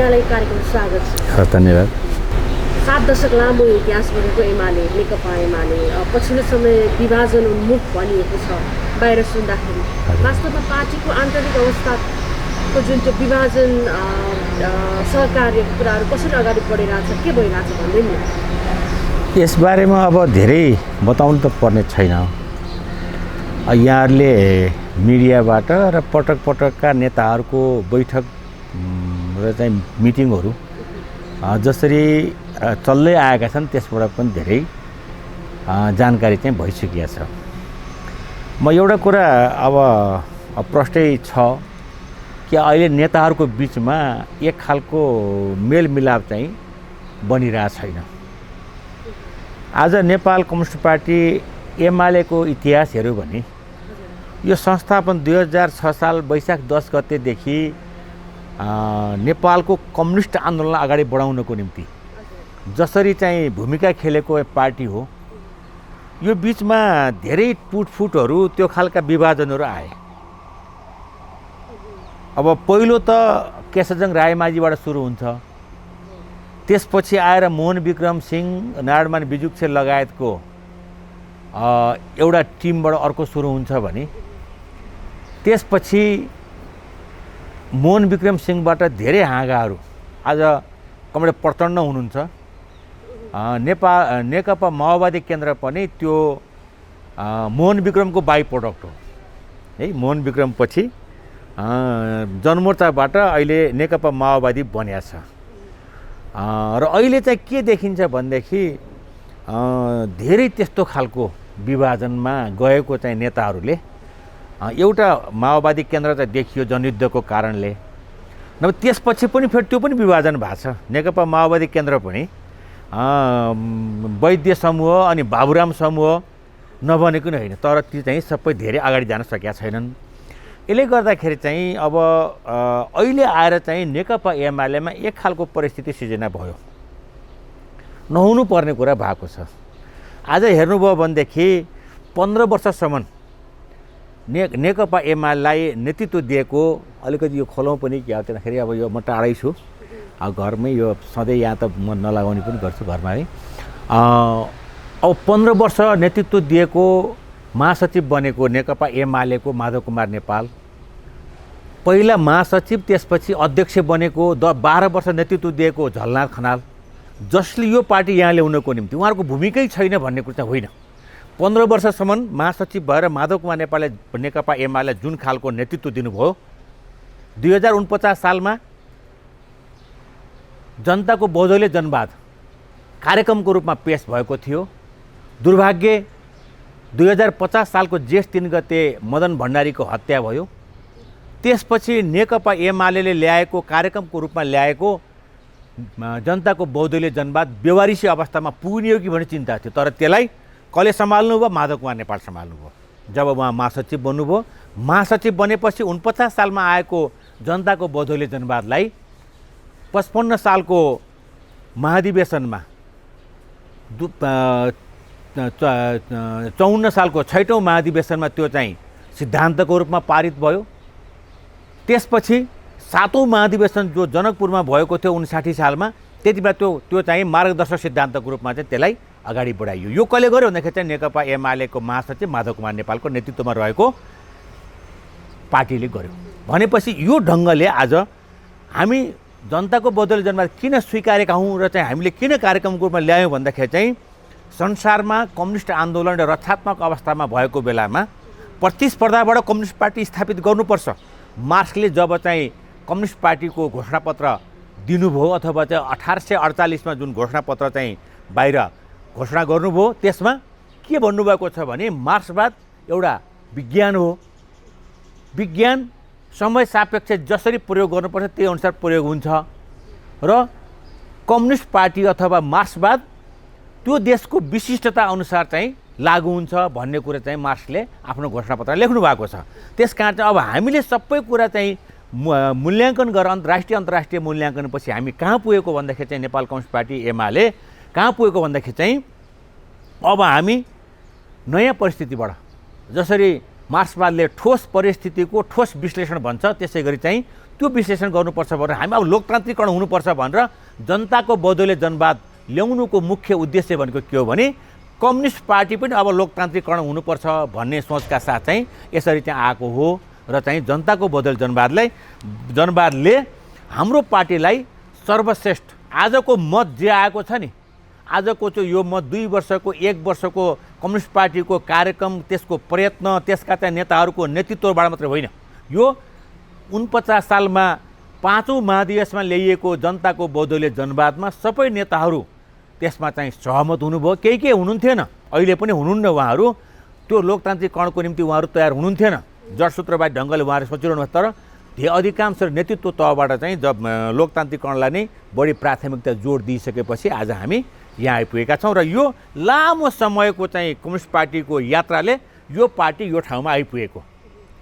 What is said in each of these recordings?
यहाँलाई कार्यक्रम स्वागत छ। धन्यवाद। 7 दशक लामो इतिहास भएको एमाले, नेकपा एमाले पछिल्लो समय विभाजन उन्मुख भनिएको छ बाहिर सुन्दाखेरि। वास्तवमा पार्टीको आन्तरिक अवस्थाको जुन चाहिँ विभाजन सहकार्यको कुराहरू कसरी अगाडि बढिरहेछ, के भइरहेछ भन्दै नि? यसबारेमा अब धेरै बताउनु त पर्ने छैन। यहाँहरूले मिडियाबाट र पटक पटकका नेताहरूको बैठक र चाहिँ मिटिङहरू जसरी चल्दै आएका छन् त्यसबाट पनि धेरै जानकारी चाहिँ भइसकेको छ। म एउटा कुरा अब प्रष्टै छ कि अहिले नेताहरूको बिचमा एक खालको मेलमिलाप चाहिँ बनिरहेको छैन। आज नेपाल कम्युनिस्ट पार्टी एमालेको इतिहास हेऱ्यो भने यो संस्थापन 2006 साल वैशाख 10 गतेदेखि नेपालको कम्युनिस्ट आन्दोलनलाई अगाडि बढाउनको निम्ति जसरी चाहिँ भूमिका खेलेको पार्टी हो, यो बिचमा धेरै टुटफुटहरू, त्यो खालका विभाजनहरू आए। अब पहिलो त केशरजंग रायमाझीबाट सुरु हुन्छ, त्यसपछि आएर मोहन विक्रम सिंह, नारायणमान बिजुक्छे लगायतको एउटा टिमबाट अर्को सुरु हुन्छ भने त्यसपछि मोहन विक्रम सिंहबाट धेरै हाँगाहरू, आज कमरेड प्रचण्ड हुनुहुन्छ, नेकपा माओवादी केन्द्र पनि त्यो मोहन विक्रमको बाई प्रोडक्ट हो है। मोहन विक्रम पछि जनमोर्चाबाट अहिले नेकपा माओवादी बनिया छ। र अहिले चाहिँ के देखिन्छ भनेदेखि धेरै त्यस्तो खालको विभाजनमा गएको चाहिँ नेताहरूले एउटा माओवादी केन्द्र चाहिँ देखियो जनयुद्धको कारणले, नभए त्यसपछि पनि फेरि त्यो पनि विभाजन भएको छ। नेकपा माओवादी केन्द्र पनि वैद्य समूह अनि बाबुराम समूह नबनेको नै होइन, तर ती चाहिँ सबै धेरै अगाडि जान सकेका छैनन्। यसले गर्दाखेरि चाहिँ अब अहिले आएर चाहिँ नेकपा एमालेमा एक खालको परिस्थिति सिर्जना भयो, नहुनु पर्ने कुरा भएको छ। आज हेर्नुभयो भनेदेखि 15 वर्षसम्म नेकपा एमालेलाई नेतृत्व दिएको, अलिकति यो खोलौँ पनि के भन्दाखेरि अब यो म टाढै छु, अब घरमै यो सधैँ यहाँ त म नलगाउने पनि गर्छु घरमा है। अब 15 वर्ष नेतृत्व दिएको महासचिव बनेको नेकपा एमालेको माधव कुमार नेपाल, पहिला महासचिव त्यसपछि अध्यक्ष बनेको 12 वर्ष नेतृत्व दिएको झलनाथ खनाल, जसले यो पार्टी यहाँ ल्याउनको निम्ति उहाँहरूको भूमिकै छैन भन्ने कुरा चाहिँ होइन। 15 वर्षसम्म महासचिव भएर माधव कुमार नेपालले नेकपा एमाले जुन खालको नेतृत्व दिनुभयो, 2049 सालमा जनताको बौद्धले जनवाद कार्यक्रमको रूपमा पेश भएको थियो। दुर्भाग्य 2050 सालको जेठ 3 गते मदन भण्डारीको हत्या भयो। त्यसपछि नेकपा एमालेले ल्याएको कार्यक्रमको रूपमा ल्याएको जनताको बौद्धले जनवाद बेवारिसी अवस्थामा पुग्ने हो कि भन्ने चिन्ता थियो, तर त्यसलाई कसले सम्हाल्नुभयो? माधव कुमार नेपाल सम्हाल्नुभयो। जब उहाँ महासचिव बन्नुभयो, महासचिव बनेपछि 49 सालमा आएको जनताको बौद्धले जनवादलाई 55 सालको महाधिवेशनमा 54 सालको 6औं महाधिवेशनमा त्यो चाहिँ सिद्धान्तको रूपमा पारित भयो। त्यसपछि 7औं महाधिवेशन जो जनकपुरमा भएको थियो 59 सालमा, त्यति बेला त्यो चाहिँ मार्गदर्शक सिद्धान्तको रूपमा चाहिँ त्यसलाई अगाडि बढाइयो। यो कसले गर्यो भन्दाखेरि चाहिँ नेकपा एमालेको महासचिव माधव कुमार नेपालको नेतृत्वमा रहेको पार्टीले गर्यो। भनेपछि यो ढङ्गले आज हामी जनताको बौद्धले जनवाद किन स्वीकारेका हौँ र चाहिँ हामीले किन कार्यक्रमको रूपमा ल्यायौँ भन्दाखेरि चाहिँ संसारमा कम्युनिस्ट आन्दोलन र रक्षात्मक अवस्थामा भएको बेलामा प्रतिस्पर्धाबाट कम्युनिस्ट पार्टी स्थापित गर्नुपर्छ। मार्क्सले जब चाहिँ कम्युनिस्ट पार्टीको घोषणापत्र दिनुभयो, अथवा चाहिँ 1848 जुन घोषणापत्र चाहिँ बाहिर घोषणा गर्नुभयो, त्यसमा के भन्नुभएको छ भने मार्क्सवाद एउटा विज्ञान हो, विज्ञान समय सापेक्ष जसरी प्रयोग गर्नुपर्छ त्यही अनुसार प्रयोग हुन्छ र कम्युनिस्ट पार्टी अथवा मार्क्सवाद त्यो देशको विशिष्टता अनुसार चाहिँ लागू हुन्छ भन्ने कुरा चाहिँ मार्क्सले आफ्नो घोषणापत्र लेख्नु भएको छ। त्यसकारण चाहिँ अब हामीले सबै कुरा चाहिँ मूल्याङ्कन गरेर राष्ट्रिय अन्तर्राष्ट्रिय मूल्याङ्कनपछि हामी कहाँ पुगेको भन्दाखेरि चाहिँ नेपाल कम्युनिस्ट पार्टी एमाले कहाँ पुगेको भन्दाखेरि चाहिँ अब हामी नयाँ परिस्थितिबाट, जसरी मार्क्सवादले ठोस परिस्थितिको ठोस विश्लेषण भन्छ, त्यसै गरी चाहिँ त्यो विश्लेषण गर्नुपर्छ भनेर हामी अब लोकतान्त्रिकरण हुनुपर्छ भनेर जनताको बदौले जनवाद ल्याउनुको मुख्य उद्देश्य भनेको के हो भने कम्युनिस्ट पार्टी पनि अब लोकतान्त्रिकरण हुनुपर्छ भन्ने सोचका साथ चाहिँ यसरी चाहिँ आएको हो र चाहिँ जनताको बदौले जनवादले हाम्रो पार्टीलाई सर्वश्रेष्ठ आजको मत जे आएको छ नि, आजको चाहिँ यो मत 2 वर्षको 1 वर्षको कम्युनिस्ट पार्टीको कार्यक्रम, त्यसको प्रयत्न, त्यसका चाहिँ नेताहरूको नेतृत्वबाट मात्रै होइन, यो 49 सालमा 5औं महाधिवेशनमा ल्याइएको जनताको बदौले जनवादमा सबै नेताहरू त्यसमा चाहिँ सहमत हुनुभयो। केही हुनुहुन्थेन, अहिले पनि हुनुहुन्न, उहाँहरू त्यो लोकतान्त्रिकरणको निम्ति उहाँहरू तयार हुनुहुन्थेन, जडसूत्रवादी ढङ्गले उहाँहरू सोचिरहनु भयो। तर अधिकांश नेतृत्व तहबाट चाहिँ जब लोकतान्त्रिकरणलाई नै बढी प्राथमिकता जोड दिइसकेपछि आज हामी यहाँ आइपुगेका छौँ र यो लामो समयको चाहिँ कम्युनिस्ट पार्टीको यात्राले यो पार्टी यो ठाउँमा आइपुगेको।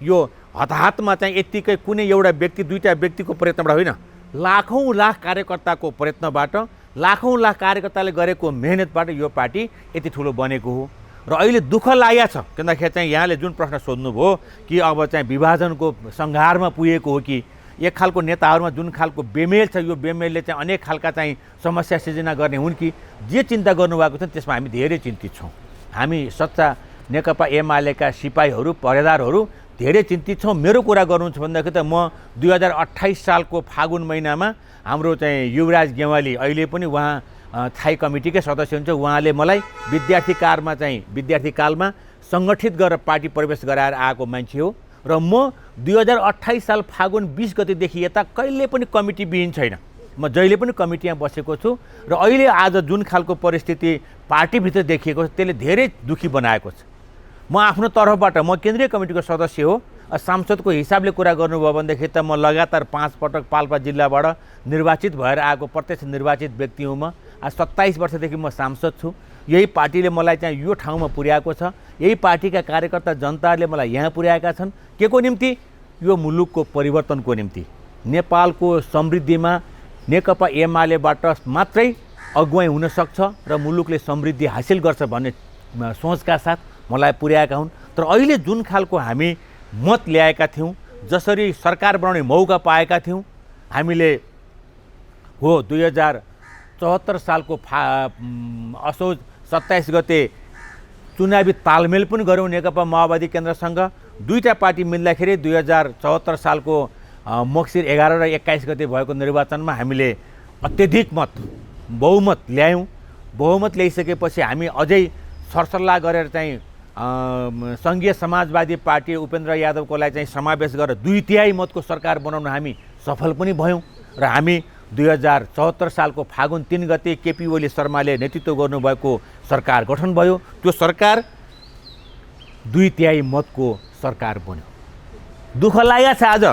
यो हताहतमा चाहिँ यत्तिकै कुनै एउटा व्यक्ति 2टा व्यक्तिको प्रयत्नबाट होइन, लाखौँ लाख कार्यकर्ताको प्रयत्नबाट, लाखौँ लाख कार्यकर्ताले गरेको मेहनतबाट यो पार्टी यति ठुलो बनेको हो। र अहिले दुःख लागेको छ किनखेरि चाहिँ यहाँले जुन प्रश्न सोध्नुभयो कि अब चाहिँ विभाजनको सङ्घारमा पुगेको हो कि एक खालको नेताहरूमा जुन खालको बेमेल छ, यो बेमेलले चाहिँ अनेक खालका चाहिँ समस्या सिर्जना गर्ने हुन् कि जे चिन्ता गर्नुभएको छ त्यसमा हामी धेरै चिन्तित छौँ। हामी सच्चा नेकपा एमालेका सिपाहीहरू, पहरेदारहरू धेरै चिन्तित छौँ। मेरो कुरा गर्नुहुन्छ भन्दाखेरि त म 2028 सालको फागुन महिनामा हाम्रो चाहिँ युवराज गेवाली, अहिले पनि उहाँ स्थायी कमिटीकै सदस्य हुन्छ, उहाँले मलाई विद्यार्थी कालमा सङ्गठित गरेर पार्टी प्रवेश गराएर आएको मान्छे हो र म 2028 साल फागुन 20 गतेदेखि यता कहिले पनि कमिटीविहीन छैन, म जहिले पनि कमिटीमा बसेको छु र अहिले आज जुन खालको परिस्थिति पार्टीभित्र देखिएको छ त्यसले धेरै दुःखी बनाएको छ। म आफ्नो तर्फबाट, म केन्द्रीय कमिटीको सदस्य हो, सांसदको हिसाबले कुरा गर्नुभयो भनेदेखि त म लगातार 5 पटक पाल्पा जिल्लाबाट निर्वाचित भएर आएको प्रत्यक्ष निर्वाचित व्यक्ति हुँ। म आज 27 वर्षदेखि म सांसद छु। यही पार्टीले मलाई चाहिँ यो ठाउँमा पुर्याएको छ, यही पार्टीका कार्यकर्ता जनताहरूले मलाई यहाँ पुर्याएका छन्। के को निम्ति? यो मुलुकको परिवर्तनको निम्ति, नेपालको समृद्धिमा नेकपा एमालेबाट मात्रै अगुवाई हुन सक्छ र मुलुकले समृद्धि हासिल गर्छ भन्ने सोचका साथ मलाई पुर्याएका हुन्। तर अहिले जुन खालको हामी मत ल्याएका थियौँ, जसरी सरकार बनाउने मौका पाएका थियौँ, हामीले हो 2074 सालको असोज 27 गते चुनावी तालमेल पनि गऱ्यौँ नेकपा माओवादी केन्द्रसँग। 2टा पार्टी मिल्दाखेरि 2074 सालको मक्सिर 11 र 21 गते भएको निर्वाचनमा हामीले अत्यधिक बहुमत ल्यायौँ। बहुमत ल्याइसकेपछि हामी अझै सरसल्लाह गरेर चाहिँ सङ्घीय समाजवादी पार्टी उपेन्द्र यादवकोलाई चाहिँ समावेश गरेर 2/3 मतको सरकार बनाउन हामी सफल पनि भयौँ र हामी 2074 सालको फागुन 3 गते केपी ओली शर्माले नेतृत्व गर्नुभएको सरकार गठन भयो। त्यो सरकार 2/3 मतको सरकार बन्यो। दुःख लागेको छ आज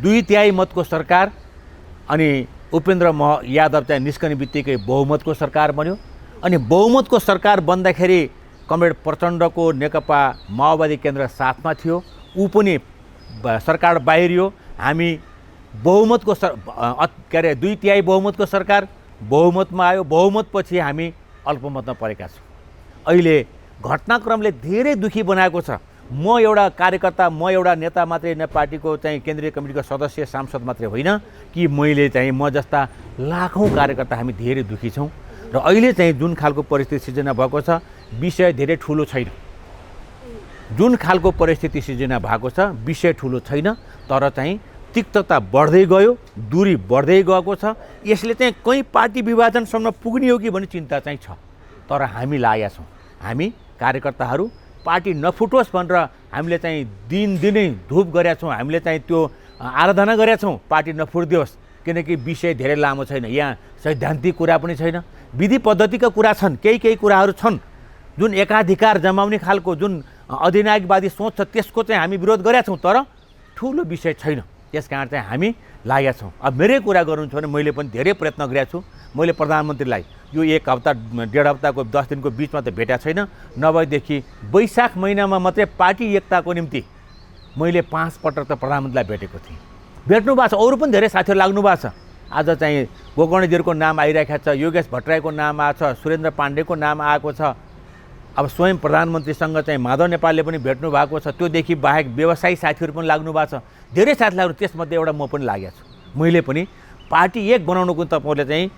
2/3 मतको सरकार, अनि उपेन्द्र यादव चाहिँ निस्कने बित्तिकै बहुमतको सरकार बन्यो। अनि बहुमतको सरकार बन्दाखेरि कमरेड प्रचण्डको नेकपा माओवादी केन्द्र साथमा थियो, ऊ पनि सरकार बाहिरियो। हामी बहुमतको 2/3 बहुमतको सरकार बहुमतमा आयो। बहुमतपछि हामी अल्पमतमा परेका छौँ। अहिले घटनाक्रमले धेरै दुःखी बनाएको छ। म एउटा कार्यकर्ता, म एउटा नेता मात्रै पार्टीको चाहिँ केन्द्रीय कमिटीको सदस्य सांसद मात्रै होइन कि मैले चाहिँ म जस्ता लाखौँ कार्यकर्ता हामी धेरै दुःखी छौँ। र अहिले चाहिँ जुन खालको परिस्थिति सिर्जना भएको छ, विषय धेरै ठुलो छैन। जुन खालको परिस्थिति सिर्जना भएको छ विषय ठुलो छैन, तर चाहिँ तिक्तता बढ्दै गयो, दूरी बढ्दै गएको छ। यसले चाहिँ कहीँ पार्टी विभाजनसम्म पुग्ने हो कि भन्ने चिन्ता चाहिँ छ। तर हामी लागेका छौँ, हामी कार्यकर्ताहरू पार्टी नफुटोस् भनेर हामीले चाहिँ दिनदिनै धुप गरेका छौँ, हामीले चाहिँ त्यो आराधना गरेका छौँ पार्टी नफुट्दियोस्, किनकि विषय धेरै लामो छैन। यहाँ सैद्धान्तिक कुरा पनि छैन, विधि पद्धतिका कुरा छन्, केही कुराहरू छन् जुन एकाधिकार जमाउने खालको जुन अधिनायकवादी सोच छ त्यसको चाहिँ हामी विरोध गरेका छौँ, तर ठुलो विषय छैन। त्यस कारण चाहिँ हामी लागेका छौँ। अब मेरै कुरा गर्नुहुन्छ भने मैले पनि धेरै प्रयत्न गरेको छु। मैले प्रधानमन्त्रीलाई यो 1 हप्ता 1.5 हप्ताको 10 दिनको बिचमा त भेटेको छैन, नभएदेखि वैशाख महिनामा मात्रै पार्टी एकताको निम्ति मैले 5 पटक त प्रधानमन्त्रीलाई भेटेको थिएँ। भेट्नु भएको छ, अरू पनि धेरै साथीहरू लाग्नु भएको छ। आज चाहिँ गोकर्णजीको नाम आइरहेको छ, योगेश भट्टराईको नाम आएको छ, सुरेन्द्र पाण्डेको नाम आएको छ। अब स्वयं प्रधानमन्त्रीसँग चाहिँ माधव नेपालले पनि भेट्नु भएको छ। त्योदेखि बाहेक व्यवसायी साथीहरू पनि लाग्नु भएको छ, धेरै साथीहरू, त्यसमध्ये एउटा म पनि लागेको छु। मैले पनि पार्टी एक बनाउनुको तपाईँहरूले चाहिँ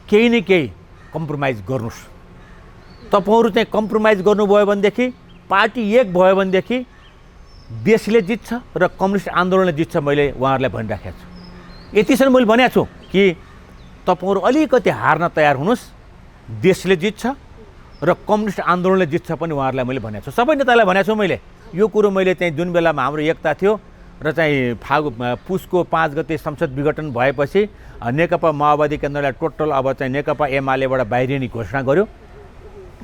केही न केही कम्प्रोमाइज गर्नुहोस्। तपाईँहरू चाहिँ कम्प्रोमाइज गर्नुभयो भनेदेखि पार्टी एक भयो भनेदेखि देशले जित्छ र कम्युनिस्ट आन्दोलनले जित्छ। मैले उहाँहरूलाई भनिराखेको छु, यतिसम्म मैले भनेको छु कि तपाईँहरू अलिकति हार्न तयार हुनुहोस्, देशले जित्छ र कम्युनिस्ट आन्दोलनले जित्छ पनि उहाँहरूलाई मैले भनेको छु। सबै नेतालाई भनेको छु मैले यो कुरो। मैले चाहिँ जुन बेलामा हाम्रो एकता थियो र चाहिँ पुसको 5 गते संसद विघटन भएपछि नेकपा माओवादी केन्द्रलाई टोटल अब चाहिँ नेकपा एमालेबाट बाहिरिने घोषणा गर्यो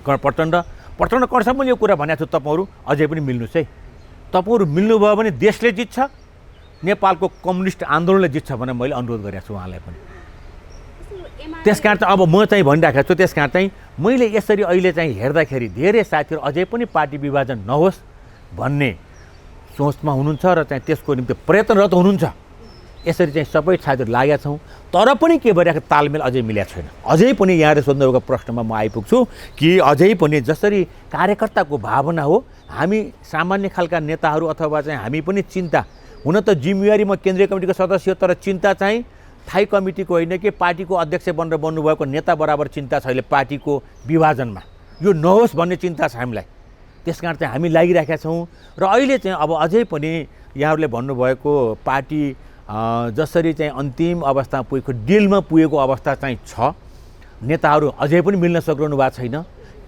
प्रचण्ड कणसम्म यो कुरा भनेको छु। तपाईँहरू अझै पनि मिल्नुहोस् है। तपाईँहरू मिल्नुभयो भने देशले जित्छ, नेपालको कम्युनिस्ट आन्दोलनले जित्छ भनेर मैले अनुरोध गरेको छु उहाँलाई पनि। त्यस कारण चाहिँ अब म चाहिँ भनिराखेको छु, त्यस कारण चाहिँ मैले यसरी अहिले चाहिँ हेर्दाखेरि धेरै साथीहरू अझै पनि पार्टी विभाजन नहोस् भन्ने सोचमा हुनुहुन्छ र चाहिँ त्यसको निम्ति प्रयत्नरत हुनुहुन्छ। यसरी चाहिँ सबै साथीहरू लागेका छौँ, तर पनि के भइरहेको तालमेल अझै मिलेको छैन। अझै पनि यहाँले सोध्नुभएको प्रश्नमा म आइपुग्छु कि अझै पनि जसरी कार्यकर्ताको भावना हो, हामी सामान्य खालका नेताहरू अथवा चाहिँ हामी पनि चिन्ता हुन त जिम्मेवारी म केन्द्रीय कमिटीको सदस्य हो, तर चिन्ता चाहिँ थाई कमिटीको होइन कि पार्टीको अध्यक्ष बनेर बन्नुभएको नेता बराबर चिन्ता छ अहिले पार्टीको विभाजनमा। यो नहोस् भन्ने चिन्ता छ हामीलाई। त्यस कारण चाहिँ हामी लागिरहेका छौँ र अहिले चाहिँ अब अझै पनि यहाँहरूले भन्नुभएको पार्टी जसरी चाहिँ अन्तिम अवस्थामा पुगेको डिलमा पुगेको अवस्था चाहिँ छ, नेताहरू अझै पनि मिल्न सकिरहनु भएको छैन।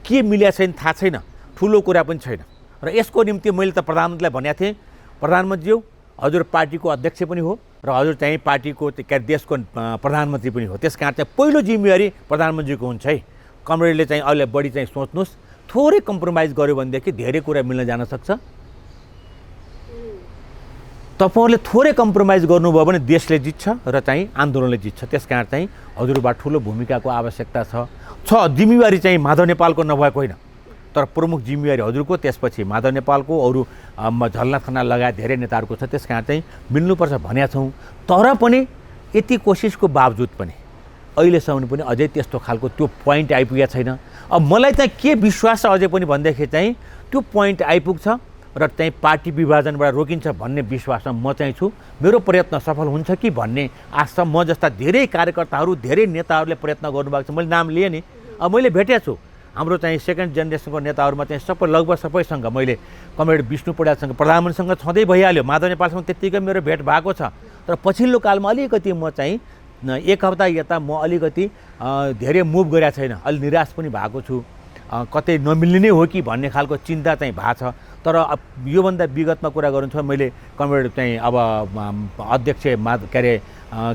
के मिलेको छैन थाहा छैन, ठुलो कुरा पनि छैन। र यसको निम्ति मैले त प्रधानमन्त्रीलाई भनेको थिएँ, प्रधानमन्त्रीज्यू हजुर पार्टीको अध्यक्ष पनि हो र हजुर चाहिँ पार्टीको देशको प्रधानमन्त्री पनि हो। त्यस कारण चाहिँ पहिलो जिम्मेवारी प्रधानमन्त्रीको हुन्छ है। कमरेडले चाहिँ अहिले बढी चाहिँ सोच्नुहोस्, थोरै कम्प्रोमाइज गर्यो भनेदेखि धेरै कुरा मिल्न जान सक्छ। तपाईँहरूले थोरै कम्प्रोमाइज गर्नुभयो भने देशले जित्छ र चाहिँ आन्दोलनले जित्छ। त्यस कारण चाहिँ हजुरबाट ठुलो भूमिकाको आवश्यकता छ। जिम्मेवारी चाहिँ माधव नेपालको नभएको होइन, तर प्रमुख जिम्मेवारी हजुरको, त्यसपछि माधव नेपालको, अरू झलनाथ खनाल लगायत धेरै नेताहरूको छ। त्यस कारण चाहिँ मिल्नुपर्छ भनेका छौँ। तर पनि यति कोसिसको बावजुद पनि अहिलेसम्म पनि अझै त्यस्तो खालको त्यो पोइन्ट आइपुगेको छैन। अब मलाई चाहिँ के विश्वास छ अझै पनि भनेदेखि चाहिँ त्यो पोइन्ट आइपुग्छ र चाहिँ पार्टी विभाजनबाट रोकिन्छ भन्ने विश्वासमा म चाहिँ छु। मेरो प्रयत्न सफल हुन्छ कि भन्ने आशा म जस्ता धेरै कार्यकर्ताहरू धेरै नेताहरूले प्रयत्न गर्नुभएको छ। मैले नाम लिएँ नि, अब मैले भेटेको छु हाम्रो चाहिँ सेकेन्ड जेनेरेसनको नेताहरूमा चाहिँ सबै लगभग सबैसँग मैले कमरेड विष्णु पौड्यालसँग प्रधानमन्त्रीसँग छँदै भइहाल्यो, माधव नेपालसँग त्यत्तिकै मेरो भेट भएको छ। तर पछिल्लो कालमा अलिकति म चाहिँ 1 हप्ता यता म अलिकति धेरै मुभ गरेको छैन, अलि निराश पनि भएको छु। कतै नमिल्ने नै हो कि भन्ने खालको चिन्ता चाहिँ भएको छ। तर योभन्दा विगतमा कुरा गर्नु छ, मैले कमरेड चाहिँ अब अध्यक्ष के अरे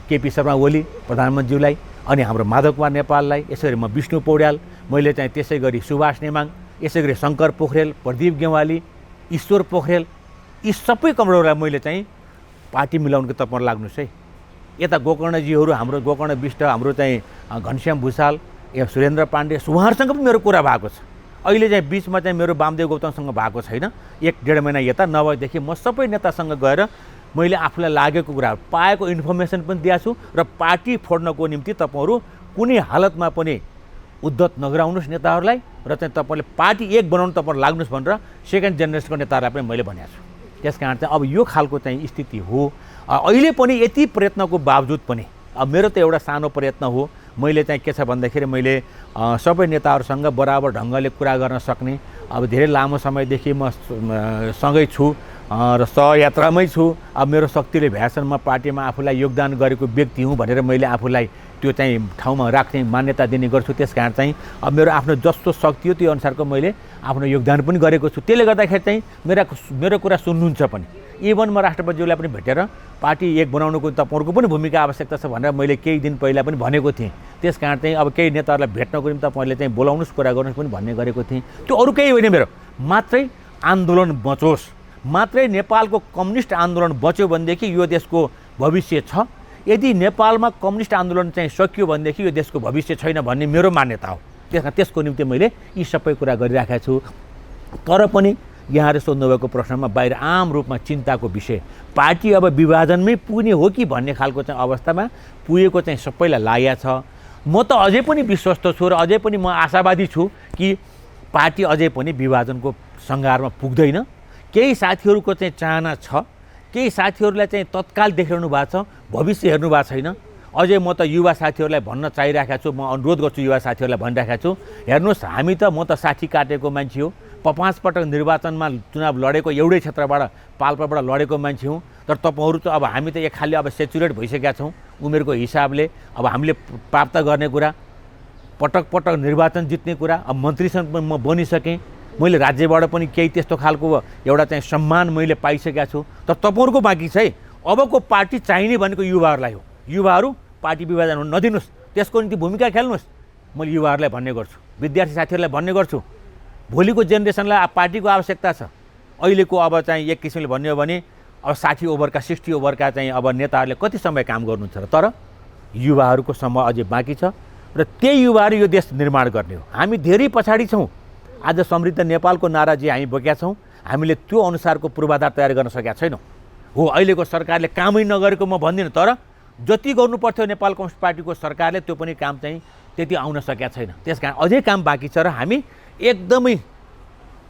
केपी शर्मा ओली प्रधानमन्त्रीज्यूलाई, अनि हाम्रो माधव कुमार नेपाललाई, यसरी म विष्णु पौड्याल, मैले चाहिँ त्यसै गरी सुभाष नेमाङ, यसै गरी शङ्कर पोखरेल, प्रदीप गेवाली, ईश्वर पोखरेल, यी सबै कमरेडहरूलाई मैले चाहिँ पार्टी मिलाउनुको तर्फमा लाग्नुहोस् है। यता गोकर्णजीहरू, हाम्रो गोकर्ण विष्ट, हाम्रो चाहिँ घनश्याम भूषाल, सुरेन्द्र पाण्डे, उहाँहरूसँग पनि मेरो कुरा भएको छ। अहिले चाहिँ बिचमा चाहिँ मेरो वामदेव गौतमसँग भएको छैन, 1-1.5 महिना यता। नभएदेखि म सबै नेतासँग गएर मैले आफूलाई लागेको कुरा पाएको इन्फर्मेसन पनि दिएको छु र पार्टी फोड्नको निम्ति तपाईँहरू कुनै हालतमा पनि उद्धत नगराउनुहोस् नेताहरूलाई र चाहिँ तपाईँले पार्टी एक बनाउनु तपाईँहरू लाग्नुहोस् भनेर सेकेन्ड जेनेरेसनको नेताहरूलाई पनि मैले भनेको छु। त्यस कारण चाहिँ अब यो खालको चाहिँ स्थिति हो। अहिले पनि यति प्रयत्नको बावजुद पनि अब मेरो त एउटा सानो प्रयत्न हो, मैले चाहिँ के छ भन्दाखेरि मैले सबै नेताहरूसँग बराबर ढङ्गले कुरा गर्न सक्ने, अब धेरै लामो समयदेखि म सँगै छु र सहयात्रामै छु। अब मेरो शक्तिले भ्यासनमा पार्टीमा आफूलाई योगदान गरेको व्यक्ति हुँ भनेर मैले आफूलाई त्यो चाहिँ ठाउँमा राख्ने मान्यता दिने गर्छु। त्यस कारण चाहिँ अब मेरो आफ्नो जस्तो शक्ति हो त्यो अनुसारको मैले आफ्नो योगदान पनि गरेको छु। त्यसले गर्दाखेरि चाहिँ मेरो कुरा सुन्नुहुन्छ पनि। इभन म राष्ट्रपतिज्यूलाई पनि भेटेर पार्टी एक बनाउनुको तपाईँहरूको पनि भूमिका आवश्यकता छ भनेर मैले केही दिन पहिला पनि भनेको थिएँ। त्यस कारण चाहिँ अब केही नेताहरूलाई भेट्नको निम्ति तपाईँले चाहिँ बोलाउनुहोस्, कुरा गर्नुहोस् पनि भन्ने गरेको थिएँ। त्यो अरू केही होइन, मेरो मात्रै आन्दोलन बचोस्, मात्रै नेपालको कम्युनिस्ट आन्दोलन बच्यो भनेदेखि यो देशको भविष्य छ। यदि नेपालमा कम्युनिस्ट आन्दोलन चाहिँ सकियो भनेदेखि यो देशको भविष्य छैन भन्ने मेरो मान्यता हो। त्यसको निम्ति मैले यी सबै कुरा गरिराखेको छु। तर पनि यहाँले सोध्नुभएको प्रश्नमा बाहिर आम रूपमा चिन्ताको विषय पार्टी अब विभाजनमै पुग्ने हो कि भन्ने खालको चाहिँ अवस्थामा पुगेको चाहिँ सबैलाई लागेको छ। म त अझै पनि विश्वस्त छु र अझै पनि म आशावादी छु कि पार्टी अझै पनि विभाजनको सङ्घारमा पुग्दैन। केही साथीहरूको चाहिँ चाहना छ, केही साथीहरूलाई चाहिँ तत्काल देखिरहनु भएको छ भविष्य हेर्नु भएको छैन। अझै म त युवा साथीहरूलाई भन्न चाहिरहेको छु, म अनुरोध गर्छु युवा साथीहरूलाई भनिरहेको छु, हेर्नुहोस् हामी त म त 60 काटेको मान्छे हो, 5 पटक निर्वाचनमा चुनाव लडेको, एउटै क्षेत्रबाट पाल्पाबाट लडेको मान्छे हुँ। तर तपाईँहरू त अब हामी त एक खालले अब सेचुरेट भइसकेका छौँ उमेरको हिसाबले। अब हामीले प्राप्त गर्ने कुरा, पटक पटक निर्वाचन जित्ने कुरा, अब मन्त्रीसँग म बनिसकेँ, मैले राज्यबाट पनि केही त्यस्तो खालको एउटा चाहिँ सम्मान मैले पाइसकेका छु। तर तपाईँहरूको बाँकी छ है, अबको पार्टी चाहिने भनेको युवाहरूलाई हो। युवाहरू पार्टी विभाजन हुन नदिनुहोस्, त्यसको निम्ति भूमिका खेल्नुहोस्। मैले युवाहरूलाई भन्ने गर्छु, विद्यार्थी साथीहरूलाई भन्ने गर्छु, भोलिको जेनेरेसनलाई पार्टीको आवश्यकता छ। अहिलेको अब चाहिँ एक किसिमले भन्ने हो भने अब 60 ओभरका 60 ओभरका चाहिँ अब नेताहरूले कति समय काम गर्नुहुन्छ र, तर युवाहरूको समय अझै बाँकी छ र त्यही युवाहरू यो देश निर्माण गर्ने हो। हामी धेरै पछाडि छौँ। आज समृद्ध नेपालको नारा जे हामी बोकेका छौँ, हामीले त्यो अनुसारको पूर्वाधार तयार गर्न सकेका छैनौँ। हो, अहिलेको सरकारले कामै नगरेको म भन्दिनँ, तर जति गर्नुपर्थ्यो नेपाल कम्युनिस्ट पार्टीको सरकारले त्यो पनि काम चाहिँ त्यति आउन सकेका छैन। त्यस कारण अझै काम बाँकी छ र हामी एकदमै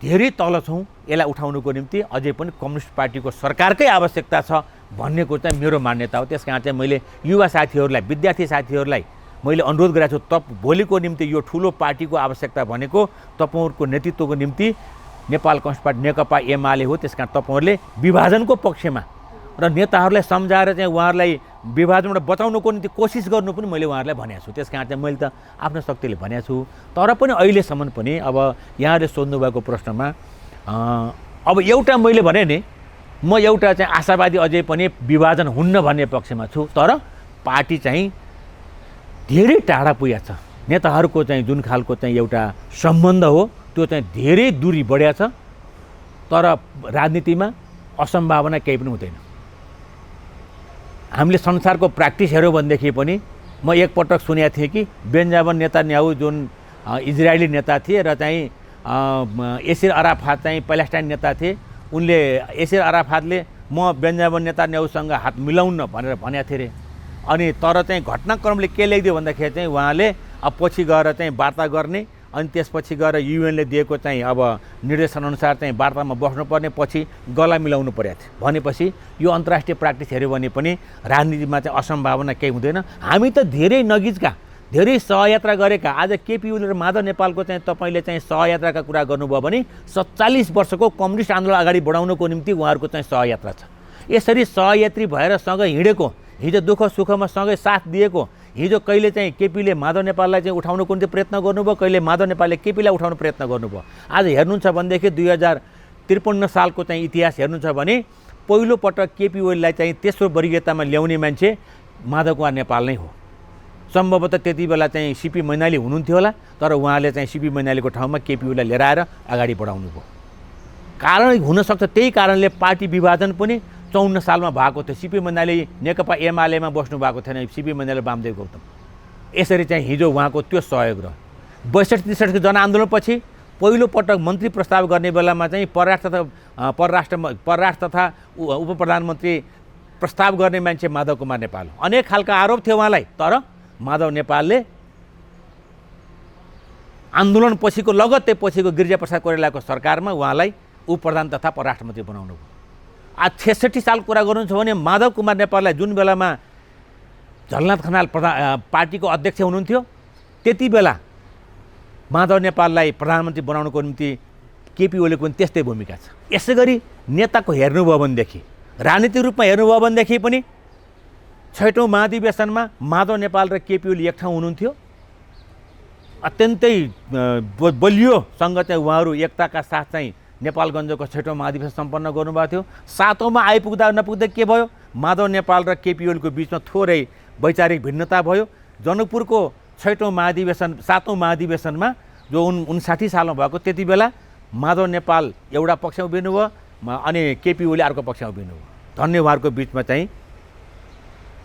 धेरै तल छौँ। यसलाई उठाउनुको निम्ति अझै पनि कम्युनिस्ट पार्टीको सरकारकै आवश्यकता छ भन्ने कुरा चाहिँ मेरो मान्यता हो। त्यस कारण चाहिँ मैले युवा साथीहरूलाई, विद्यार्थी साथीहरूलाई मैले अनुरोध गरेको छु, भोलिको निम्ति यो ठुलो पार्टीको आवश्यकता भनेको तपाईँहरूको नेतृत्वको निम्ति नेपाल कम्युनिस्ट पार्टी नेकपा एमाले हो। त्यस कारण तपाईँहरूले विभाजनको पक्षमा र नेताहरूलाई सम्झाएर चाहिँ उहाँहरूलाई विभाजनबाट बचाउनुको निम्ति कोसिस गर्नु पनि मैले उहाँहरूलाई भनेको छु। त्यस कारण चाहिँ मैले त आफ्नो शक्तिले भनेको छु। तर पनि अहिलेसम्म पनि अब यहाँले सोध्नुभएको प्रश्नमा अब एउटा मैले भने नि, म एउटा चाहिँ आशावादी अझै पनि विभाजन हुन्न भन्ने पक्षमा छु। तर पार्टी चाहिँ धेरै टाढा पुगेको छ। नेताहरूको चाहिँ जुन खालको चाहिँ एउटा सम्बन्ध हो त्यो चाहिँ धेरै दूरी बढेको छ। तर राजनीतिमा असम्भावना केही पनि हुँदैन। हामीले संसारको प्र्याक्टिस हेऱ्यौँ भनेदेखि पनि म एकपटक सुनेको थिएँ कि बेन्जामिन नेतान्याहु जुन इजरायली नेता थिए र चाहिँ यासिर अराफात चाहिँ प्यालेस्टाइन नेता थिए, उनले यासिर अराफातले म बेन्जामिन नेतान्याहुसँग हात मिलाउन्न भनेर भनेको थिए अरे। अनि तर चाहिँ घटनाक्रमले के ल्याइदियो भन्दाखेरि चाहिँ उहाँले अब पछि गएर चाहिँ वार्ता गर्ने, अनि त्यसपछि गएर युएनले दिएको चाहिँ अब निर्देशनअनुसार चाहिँ वार्तामा बस्नुपर्ने, पछि गला मिलाउनु परेको थियो। भनेपछि यो अन्तर्राष्ट्रिय प्र्याक्टिस हेऱ्यो भने पनि राजनीतिमा चाहिँ असम्भावना केही हुँदैन। हामी त धेरै नजिकका, धेरै सहयात्रा गरेका, आज केपी ओली र माधव नेपालको चाहिँ तपाईँले चाहिँ सहयात्राका कुरा गर्नुभयो भने 47 वर्षको कम्युनिस्ट आन्दोलन अगाडि बढाउनको निम्ति उहाँहरूको चाहिँ सहयात्रा छ। यसरी सहयात्री भएर सँगै हिँडेको, हिजो दुःख सुखमा सँगै साथ दिएको, हिजो कहिले चाहिँ केपीले माधव नेपाललाई चाहिँ उठाउनको निम्ति प्रयत्न गर्नुभयो, कहिले माधव नेपालले केपीलाई उठाउनु प्रयत्न गर्नुभयो। आज हेर्नुहुन्छ भनेदेखि 2053 सालको चाहिँ इतिहास हेर्नुहुन्छ भने पहिलोपटक केपी ओलीलाई चाहिँ तेस्रो वर्गीयतामा ल्याउने मान्छे माधव कुमार नेपाल नै हो। सम्भवतः त्यति बेला चाहिँ सिपी मैनाली हुनुहुन्थ्यो होला, तर उहाँले चाहिँ सिपी मैनालीको ठाउँमा केपी ओलीलाई लिएर आएर अगाडि बढाउनु भयो। कारण हुनसक्छ त्यही कारणले पार्टी विभाजन पनि 54 सालमा भएको थियो। सिपी मैनाली नेकपा एमालेमा बस्नु भएको थिएन, सिपी मैनाली वामदेव गौतम। यसरी चाहिँ हिजो उहाँको त्यो सहयोग रह्यो। 62-63 जनआन्दोलनपछि पहिलोपटक मन्त्री प्रस्ताव गर्ने बेलामा चाहिँ परराष्ट्र तथा उप प्रधानमन्त्री प्रस्ताव गर्ने मान्छे माधव कुमार नेपाल हो। अनेक खालका आरोप थियो उहाँलाई, तर माधव नेपालले आन्दोलनपछिको लगत्तै पछिको गिरिजाप्रसाद कोइरालाको सरकारमा उहाँलाई उप प्रधान तथा परराष्ट्र मन्त्री बनाउनु भयो। आज 66 सालको कुरा गर्नुहुन्छ भने माधव कुमार नेपाललाई जुन बेलामा झलनाथ खनाल पार्टीको अध्यक्ष हुनुहुन्थ्यो, त्यति बेला माधव नेपाललाई प्रधानमन्त्री बनाउनुको निम्ति केपी ओलीको पनि त्यस्तै भूमिका छ। यसै गरी नेताको हेर्नुभयो भनेदेखि, राजनीतिक रूपमा हेर्नुभयो भनेदेखि पनि 6औं महाधिवेशनमा माधव नेपाल र केपी ओली एक ठाउँ हुनुहुन्थ्यो। अत्यन्तै बलियोसँग चाहिँ उहाँहरू एकताका साथ चाहिँ नेपालगञ्जको 6औं महाधिवेशन सम्पन्न गर्नुभएको थियो। 7औँमा आइपुग्दा नपुग्दा के भयो, माधव नेपाल र केपी ओलीको बिचमा थोरै वैचारिक भिन्नता भयो। जनकपुरको 7औं महाधिवेशनमा जो 59 सालमा भएको, त्यति बेला माधव नेपाल एउटा पक्षमा उभिनुभयो अनि केपी ओली अर्को पक्षमा उभिनुभयो। धन्य उहाँहरूको बिचमा चाहिँ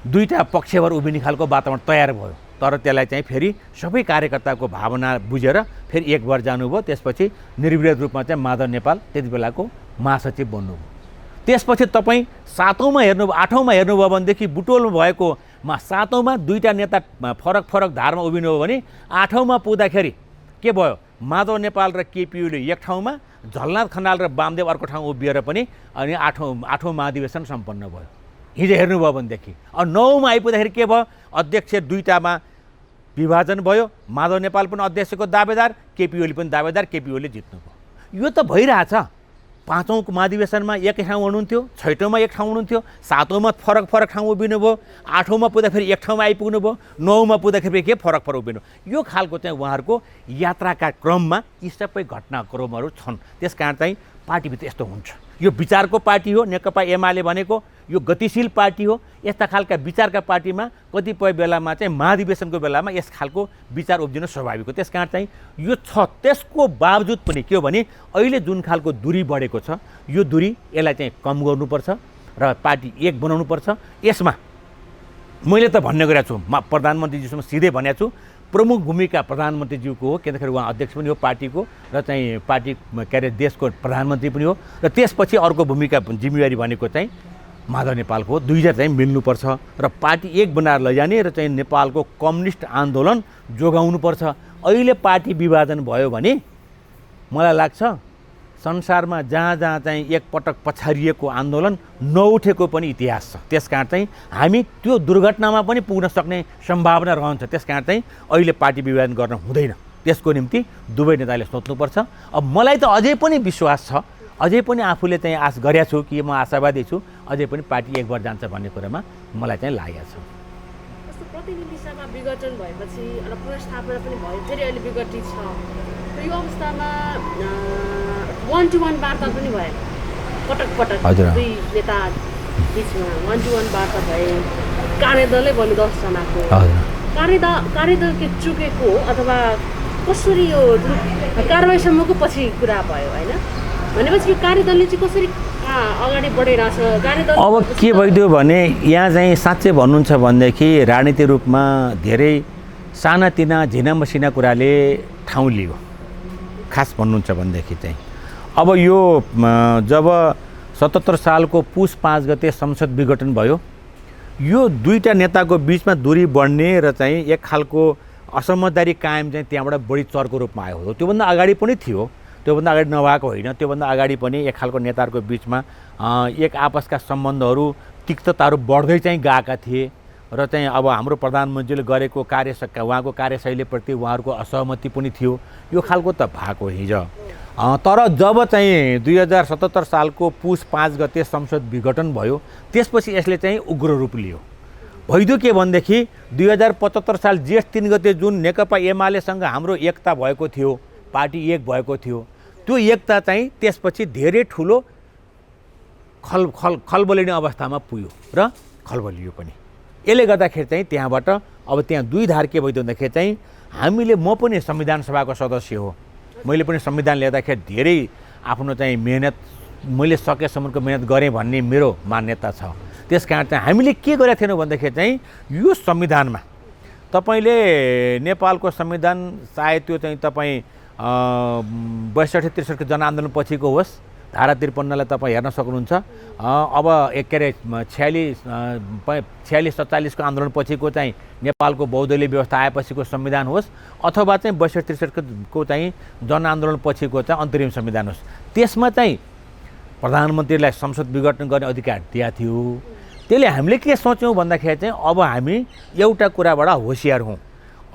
दुईटा पक्षबाट उभिने खालको वातावरण तयार भयो। तर त्यसलाई चाहिँ फेरि सबै कार्यकर्ताको भावना बुझेर फेरि एक भएर जानुभयो। त्यसपछि निर्विरोध रूपमा चाहिँ माधव नेपाल त्यति बेलाको महासचिव बन्नुभयो। त्यसपछि तपाईँ 7औँमा हेर्नुभयो, 8औँमा हेर्नुभयो भनेदेखि बुटोलमा भएको 7औँमा दुईटा नेता फरक फरक धारमा उभिनुभयो भने 8औँमा पुग्दाखेरि के भयो, माधव नेपाल र केपी ओली एक ठाउँमा, झलनाथ खनाल र वामदेव अर्को ठाउँ उभिएर पनि अनि 8औँ महाधिवेशन सम्पन्न भयो। हिजो हेर्नुभयो भनेदेखि। अब 9मा आइपुग्दाखेरि के भयो, अध्यक्ष 2टामा विभाजन भयो, माधव नेपाल पनि अध्यक्षको दावेदार, केपी ओली पनि दावेदार, केपी ओलीले जित्नुभयो। यो त भइरहेछ। 5औं महाधिवेशनमा एक ठाउँ हुनुहुन्थ्यो, 6औँमा एक ठाउँ हुनुहुन्थ्यो, 7औँमा फरक ठाउँ उभिनुभयो, 8औँमा पुग्दाखेरि एक ठाउँमा आइपुग्नु भयो, 9मा पुग्दाखेरि के फरक उभिनु। यो खालको चाहिँ उहाँहरूको यात्राका क्रममा यी सबै घटनाक्रमहरू छन्। त्यस कारण चाहिँ पार्टीभित्र यस्तो हुन्छ। यो विचारको पार्टी हो नेकपा एमाले भनेको, यो गतिशील पार्टी हो। यस्ता खालका विचारका पार्टीमा कतिपय बेलामा चाहिँ महाधिवेशनको बेलामा यस खालको विचार उब्जिनु स्वाभाविक हो। त्यस कारण चाहिँ यो छ। त्यसको बावजुद पनि के हो भने अहिले जुन खालको दूरी बढेको छ, यो दूरी यसलाई चाहिँ कम गर्नुपर्छ र पार्टी एक बनाउनुपर्छ। यसमा मैले त भन्ने गरेको छु, प्रधानमन्त्रीज्यूसँग सिधै भनेको छु, प्रमुख भूमिका प्रधानमन्त्रीज्यूको हो, किनखेरि उहाँ अध्यक्ष पनि हो पार्टीको र चाहिँ पार्टी के अरे देशको प्रधानमन्त्री पनि हो। र त्यसपछि अर्को भूमिका जिम्मेवारी भनेको चाहिँ माधव नेपालको हो। दुईजना चाहिँ मिल्नुपर्छ र पार्टी एक बनाएर लैजाने र चाहिँ नेपालको कम्युनिस्ट आन्दोलन जोगाउनुपर्छ। अहिले पार्टी विभाजन भयो भने मलाई लाग्छ संसारमा जहाँ जहाँ चाहिँ एकपटक पछारिएको आन्दोलन नउठेको पनि इतिहास छ। त्यसकारण चाहिँ हामी त्यो दुर्घटनामा पनि पुग्न सक्ने सम्भावना रहन्छ। त्यसकारण चाहिँ अहिले पार्टी विभाजन गर्न हुँदैन। त्यसको निम्ति दुवै नेताले सोच्नुपर्छ। अब मलाई त अझै पनि विश्वास छ, अझै पनि आफूले चाहिँ आश गरेको छु कि म आशावादी छु, अझै पनि पार्टी एक भएर जान्छ भन्ने कुरामा मलाई चाहिँ लागेको छ। जस्तो प्रतिनिधि सभा विघटन भएपछि र पुनर्स्थापना पनि भयो, फेरि अहिले विघटित छ। यो अवस्थामा 1-to-1 वार्ता पनि भयो, पटक दुई नेता बिचमा 1-to-1 वार्ता भए। कार्यदलै भन्नु 10 जनाको कार्यदल के चुकेको अथवा कसरी यो कारवाहीसम्मको पछि कुरा भयो होइन भनेपछि यो कार्यदलले चाहिँ कसरी अगाडि बढिरहेछ? कार्यदल अब के भइदियो भने यहाँ चाहिँ साँच्चै भन्नुहुन्छ भनेदेखि राजनीतिक रूपमा धेरै सानातिना झिना मसिना कुराले ठाउँ लियो। खास भन्नुहुन्छ भनेदेखि चाहिँ अब यो जब 77 सालको पुस 5 गते संसद विघटन भयो, यो दुईटा नेताको बिचमा दूरी बढ्ने र चाहिँ एक खालको असमझदारी कायम चाहिँ त्यहाँबाट बढी चर्को रूपमा आयो हो। त्योभन्दा अगाडि पनि थियो, त्योभन्दा अगाडि नभएको होइन। त्योभन्दा अगाडि पनि एक खालको नेताहरूको बिचमा एक आपसका सम्बन्धहरू तिक्तताहरू बढ्दै चाहिँ गएका थिए र चाहिँ अब हाम्रो प्रधानमन्त्रीले गरेको उहाँको कार्यशैलीप्रति उहाँहरूको असहमति पनि थियो। यो खालको त भएको हिजो। तर जब चाहिँ 2077 सालको पुस 5 गते संसद विघटन भयो, त्यसपछि यसले चाहिँ उग्र रूप लियो। भइदियो के भनेदेखि 2075 साल जेठ 3 गते जुन नेकपा एमालेसँग हाम्रो एकता भएको थियो, पार्टी एक भएको थियो, त्यो एकता चाहिँ त्यसपछि धेरै ठुलो खलबलिने अवस्थामा पुग्यो र खलबलियो पनि। यसले गर्दाखेरि चाहिँ त्यहाँबाट अब त्यहाँ दुई धार के भइदियो भन्दाखेरि चाहिँ हामीले, म पनि संविधान सभाको सदस्य हो, मैले पनि संविधान ल्याउँदाखेरि धेरै आफ्नो चाहिँ मेहनत, मैले सकेसम्मको मेहनत गरेँ भन्ने मेरो मान्यता छ। त्यस कारण चाहिँ हामीले के गरेका थिएनौँ भन्दाखेरि चाहिँ यो संविधानमा तपाईँले नेपालको संविधान सायद त्यो चाहिँ तपाईँ 62-63 जनआन्दोलन पछिको होस्, धारा 53लाई तपाईँ हेर्न सक्नुहुन्छ। अब के अरे 46-47 को आन्दोलन पछिको चाहिँ नेपालको बहुदलीय व्यवस्था आएपछिको संविधान होस् अथवा चाहिँ 62-63 को चाहिँ जनआन्दोलन पछिको चाहिँ अन्तरिम संविधान होस्, त्यसमा चाहिँ प्रधानमन्त्रीलाई संसद विघटन गर्ने अधिकार दिएको थियो। त्यसले हामीले के सोच्यौँ भन्दाखेरि चाहिँ अब हामी एउटा कुराबाट होसियार हौँ।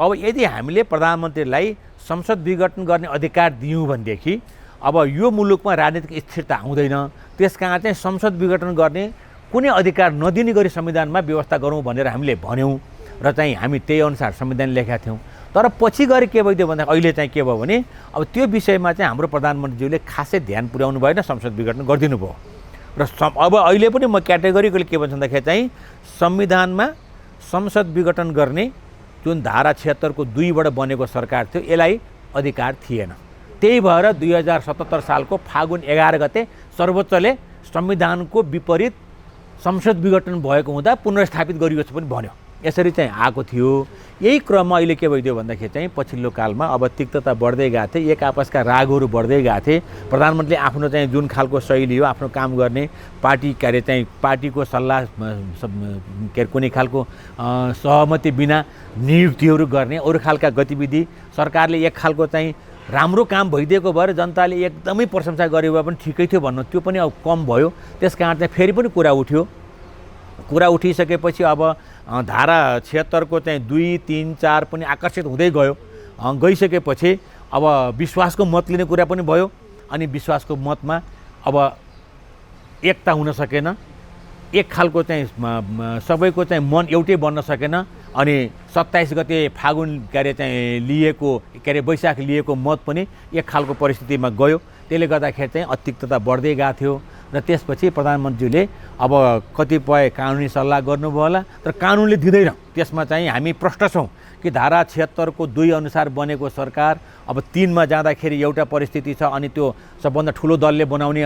अब यदि हामीले प्रधानमन्त्रीलाई संसद विघटन गर्ने अधिकार दियौँ भनेदेखि अब यो मुलुकमा राजनीतिक स्थिरता आउँदैन। त्यसकारण चाहिँ संसद विघटन गर्ने कुनै अधिकार नदिने गरी संविधानमा व्यवस्था गरौँ भनेर हामीले भन्यौँ र चाहिँ हामी त्यही अनुसार संविधान लेखेका थियौँ। तर पछि गएर के भइदियो भन्दा अहिले चाहिँ के भयो भने अब त्यो विषयमा चाहिँ हाम्रो प्रधानमन्त्रीज्यूले खासै ध्यान पुर्याउनु भएन, संसद विघटन गरिदिनु भयो। र अब अहिले पनि म क्याटेगोरिकली के भन्छ भन्दाखेरि चाहिँ संविधानमा संसद विघटन गर्ने जुन धारा 76 को 2बाट बनेको सरकार थियो, यसलाई अधिकार थिएन। त्यही भएर 2077 सालको फागुन 11 गते सर्वोच्चले संविधानको विपरीत संसद विघटन भएको हुँदा पुनर्स्थापित गरिएको छ पनि भन्यो। यसरी चाहिँ आएको थियो। यही क्रममा अहिले के भइदियो भन्दाखेरि चाहिँ पछिल्लो कालमा अब तिक्तता बढ्दै गएको थियो, एक आपसका रागहरू बढ्दै गएको थिए। प्रधानमन्त्रीले आफ्नो चाहिँ जुन खालको शैली हो आफ्नो काम गर्ने, पार्टी कार्य चाहिँ पार्टीको सल्लाह के कुनै खालको सहमति बिना नियुक्तिहरू गर्ने, अरू खालका गतिविधि, सरकारले एक खालको चाहिँ राम्रो काम भइदिएको भएर जनताले एकदमै प्रशंसा गरे भए पनि ठिकै थियो भन्नु, त्यो पनि अब कम भयो। त्यस कारण चाहिँ फेरि पनि कुरा उठ्यो कुरा उठिसकेपछि अब धारा 76 को चाहिँ 2, 3, 4 पनि आकर्षित हुँदै गयो। गइसकेपछि अब विश्वासको मत लिने कुरा पनि भयो अनि विश्वासको मतमा अब एकता हुन सकेन। एक खालको चाहिँ सबैको चाहिँ मन एउटै बन्न सकेन अनि 27 गते फागुन चाहिँ लिएको वैशाख लिएको मत पनि एक खालको परिस्थितिमा गयो। त्यसले गर्दाखेरि चाहिँ अतिक्तता बढ्दै गएको थियो र त्यसपछि प्रधानमन्त्रीले अब कतिपय कानुनी सल्लाह गर्नुभयो होला तर कानुनले दिँदैन। त्यसमा चाहिँ हामी प्रष्ट छौँ कि धारा 76 को 2 अनुसार बनेको सरकार अब 3 मा जाँदाखेरि एउटा परिस्थिति छ अनि त्यो सबभन्दा ठुलो दलले बनाउने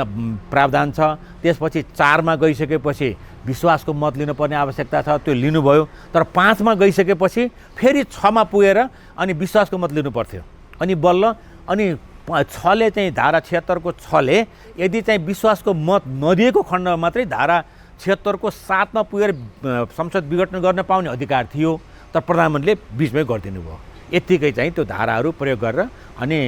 प्रावधान छ। त्यसपछि 4 मा गइसकेपछि विश्वासको मत लिनुपर्ने आवश्यकता छ, त्यो लिनुभयो। तर 5 मा गइसकेपछि फेरि 6 मा पुगेर अनि विश्वासको मत लिनु पर्थ्यो अनि बल्ल अनि 6 ले चाहिँ धारा 76 को 6 ले यदि चाहिँ विश्वासको मत नदिएको खण्डमा मात्रै धारा 76 को 7 मा पुगेर संसद विघटन गर्न पाउने अधिकार थियो। तर प्रधानमन्त्रीले बिचमै गरिदिनु भयो। यत्तिकै चाहिँ त्यो धाराहरू प्रयोग गरेर अनि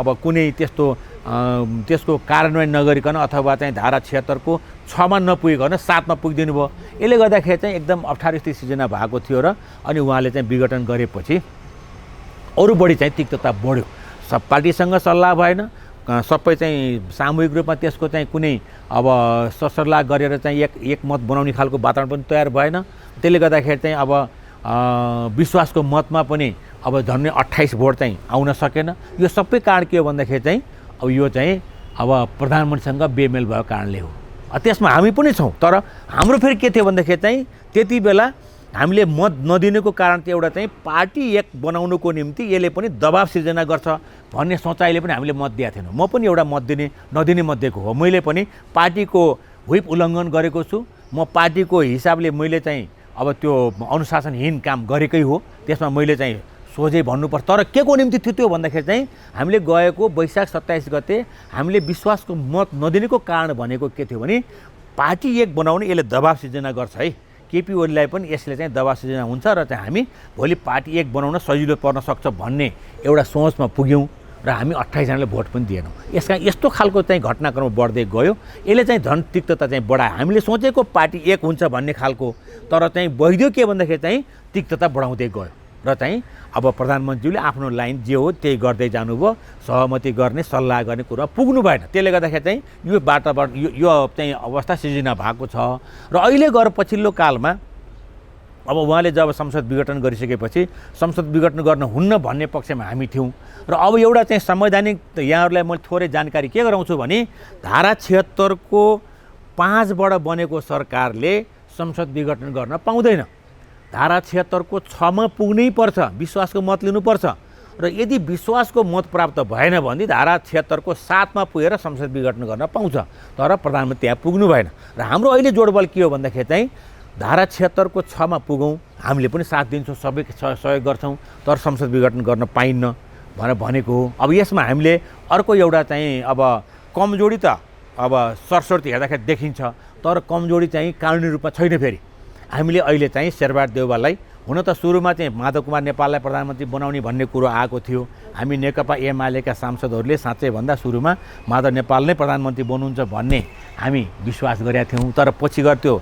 अब कुनै त्यसको कार्यान्वयन नगरिकन अथवा चाहिँ धारा 76 को 6 मा नपुगिकन 7 मा पुगिदिनु भयो। यसले गर्दाखेरि चाहिँ एकदम अप्ठ्यारो स्थिति सिर्जना भएको थियो र अनि उहाँले चाहिँ विघटन गरेपछि अरू बढी चाहिँ तिक्तता बढ्यो। सब पार्टीसँग सल्लाह भएन, सबै चाहिँ सामूहिक रूपमा त्यसको चाहिँ कुनै अब सरसल्लाह गरेर चाहिँ एक मत बनाउने खालको वातावरण पनि तयार भएन। त्यसले गर्दाखेरि चाहिँ अब विश्वासको मतमा पनि अब झन्डै 28 भोट चाहिँ आउन सकेन। यो सबै कारण के हो भन्दाखेरि चाहिँ अब यो चाहिँ अब प्रधानमन्त्रीसँग बेमेल भएको कारणले हो। त्यसमा हामी पनि छौँ तर हाम्रो फेरि के थियो भन्दाखेरि चाहिँ त्यति बेला हामीले मत नदिनुको कारण चाहिँ एउटा चाहिँ पार्टी एक बनाउनुको निम्ति यसले पनि दबाब सिर्जना गर्छ भन्ने सोचाइले पनि हामीले मत दिएको थिएनौँ। म पनि एउटा मत नदिने मध्येको हो। मैले पनि पार्टीको व्हिप उल्लङ्घन गरेको छु। म पार्टीको हिसाबले मैले चाहिँ अब त्यो अनुशासनहीन काम गरेकै हो। त्यसमा मैले चाहिँ सोझै भन्नुपर्छ। तर के को निम्ति थियो त्यो भन्दाखेरि चाहिँ हामीले गएको वैशाख 27 गते हामीले विश्वासको मत नदिनेको कारण भनेको के थियो भने पार्टी एक बनाउने यसले दबाब सिर्जना गर्छ है। केपी ओलीलाई पनि यसले चाहिँ दबाब सिर्जना हुन्छ र चाहिँ हामी भोलि पार्टी एक बनाउन सजिलो पर्न सक्छ भन्ने एउटा सोचमा पुग्यौँ र हामी 28 जनाले भोट पनि दिएनौँ। यसका यस्तो खालको चाहिँ घटनाक्रम बढ्दै गयो। यसले चाहिँ झन् तिक्तता चाहिँ बढायो। हामीले सोचेको पार्टी एक हुन्छ भन्ने खालको तर चाहिँ वैद्य के भन्दाखेरि चाहिँ तिक्तता बढाउँदै गयो र चाहिँ अब प्रधानमन्त्रीले आफ्नो लाइन जे हो त्यही गर्दै जानुभयो। सहमति गर्ने सल्लाह गर्ने कुरा पुग्नु भएन। त्यसले गर्दाखेरि चाहिँ यो वातावरण यो चाहिँ अवस्था सिर्जना भएको छ र अहिले गएर पछिल्लो कालमा अब उहाँले जब संसद विघटन गरिसकेपछि संसद विघटन गर्न हुन्न भन्ने पक्षमा हामी थियौँ र अब एउटा चाहिँ संवैधानिक यहाँहरूलाई मैले थोरै जानकारी के गराउँछु भने धारा 76 को 5 बाट बनेको सरकारले संसद विघटन गर्न पाउँदैन। धारा 76 को 6 मा पुग्नै पर्छ, विश्वासको मत लिनुपर्छ र यदि विश्वासको मत प्राप्त भएन भने धारा 76 को 7 मा पुगेर संसद विघटन गर्न पाउँछ। तर प्रधानमन्त्री त्यहाँ पुग्नु भएन र हाम्रो अहिले जोडबल के हो भन्दाखेरि चाहिँ धारा 76 को 6 मा पुगौँ, हामीले पनि साथ दिन्छौँ, सबै सहयोग गर्छौँ तर संसद विघटन गर्न पाइन्न भनेर भनेको हो। अब यसमा हामीले अर्को एउटा चाहिँ अब कमजोरी त अब सरस्वती हेर्दाखेरि देखिन्छ तर कमजोरी चाहिँ कानुनी रूपमा छैन। फेरि हामीले अहिले चाहिँ शेरबहादुर देउवालाई हुन त सुरुमा चाहिँ माधव कुमार नेपाललाई प्रधानमन्त्री बनाउने भन्ने कुरो आएको थियो। हामी नेकपा एमालेका सांसदहरूले साँच्चै भन्दा सुरुमा माधव नेपाल नै प्रधानमन्त्री बन्नुहुन्छ भन्ने हामी विश्वास गरेका थियौँ। तर पछि गएर त्यो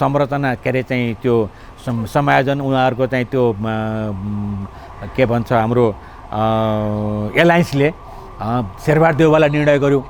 संरचना के अरे चाहिँ त्यो समायोजन उनीहरूको चाहिँ त्यो के भन्छ हाम्रो एलायन्सले शेरबहादुर देउवालाई निर्णय गर्यो।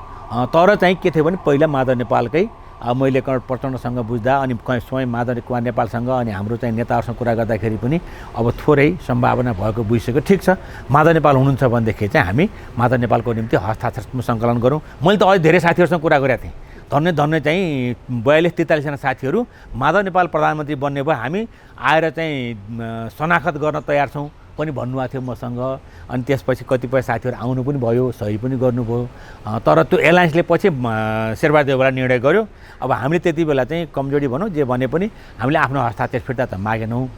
तर चाहिँ के थियो भने पहिला माधव नेपालकै मैले प्रचण्डसँग बुझ्दा अनि स्वयं माधव कुमार नेपालसँग अनि हाम्रो चाहिँ नेताहरूसँग कुरा गर्दाखेरि पनि अब थोरै सम्भावना भएको बुझिसक्यो। ठिक छ, माधव नेपाल हुनुहुन्छ भनेदेखि चाहिँ हामी माधव नेपालको निम्ति हस्ताक्षर सङ्कलन गरौँ। मैले त अझै धेरै साथीहरूसँग कुरा गरेको थिएँ। धन्य चाहिँ 42-43 जना साथीहरू माधव नेपाल प्रधानमन्त्री बन्ने भयो, हामी आएर चाहिँ शनाखत गर्न तयार छौँ पनि भन्नुभएको थियो मसँग। अनि त्यसपछि कतिपय साथीहरू आउनु पनि भयो, सही पनि गर्नुभयो। तर त्यो एलायन्सले पछि शेरबहादुर देउवालाई निर्णय गर्यो। अब हामीले त्यति बेला चाहिँ कमजोरी भनौँ जे भने पनि हामीले आफ्नो हस्ताक्षर फिर्ता त मागेनौँ।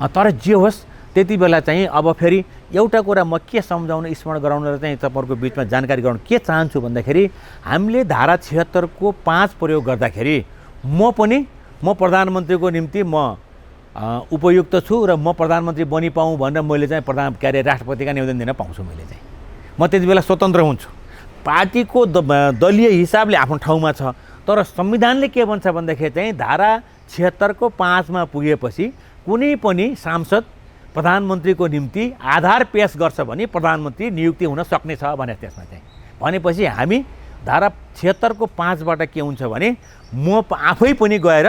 तर जे होस् त्यति बेला चाहिँ अब फेरि एउटा कुरा म के सम्झाउन स्मरण गराउन र चाहिँ तपाईँहरूको बिचमा जानकारी गराउन के चाहन्छु भन्दाखेरि हामीले धारा 76 को 5 प्रयोग गर्दाखेरि म प्रधानमन्त्रीको निम्ति म उपयुक्त छु र म प्रधानमन्त्री बनिपाऊँ भनेर मैले चाहिँ राष्ट्रपतिका निवेदन दिन पाउँछु। मैले चाहिँ म त्यति बेला स्वतन्त्र हुन्छु। पार्टीको दलीय हिसाबले आफ्नो ठाउँमा छ तर संविधानले के भन्छ भन्दाखेरि चाहिँ धारा 76 को 5मा पुगेपछि कुनै पनि सांसद प्रधानमन्त्रीको निम्ति आधार पेश गर्छ भने प्रधानमन्त्री नियुक्ति हुन सक्ने छ भने त्यसमा चाहिँ भनेपछि हामी धारा 76 को 5बाट के हुन्छ भने म आफै पनि गएर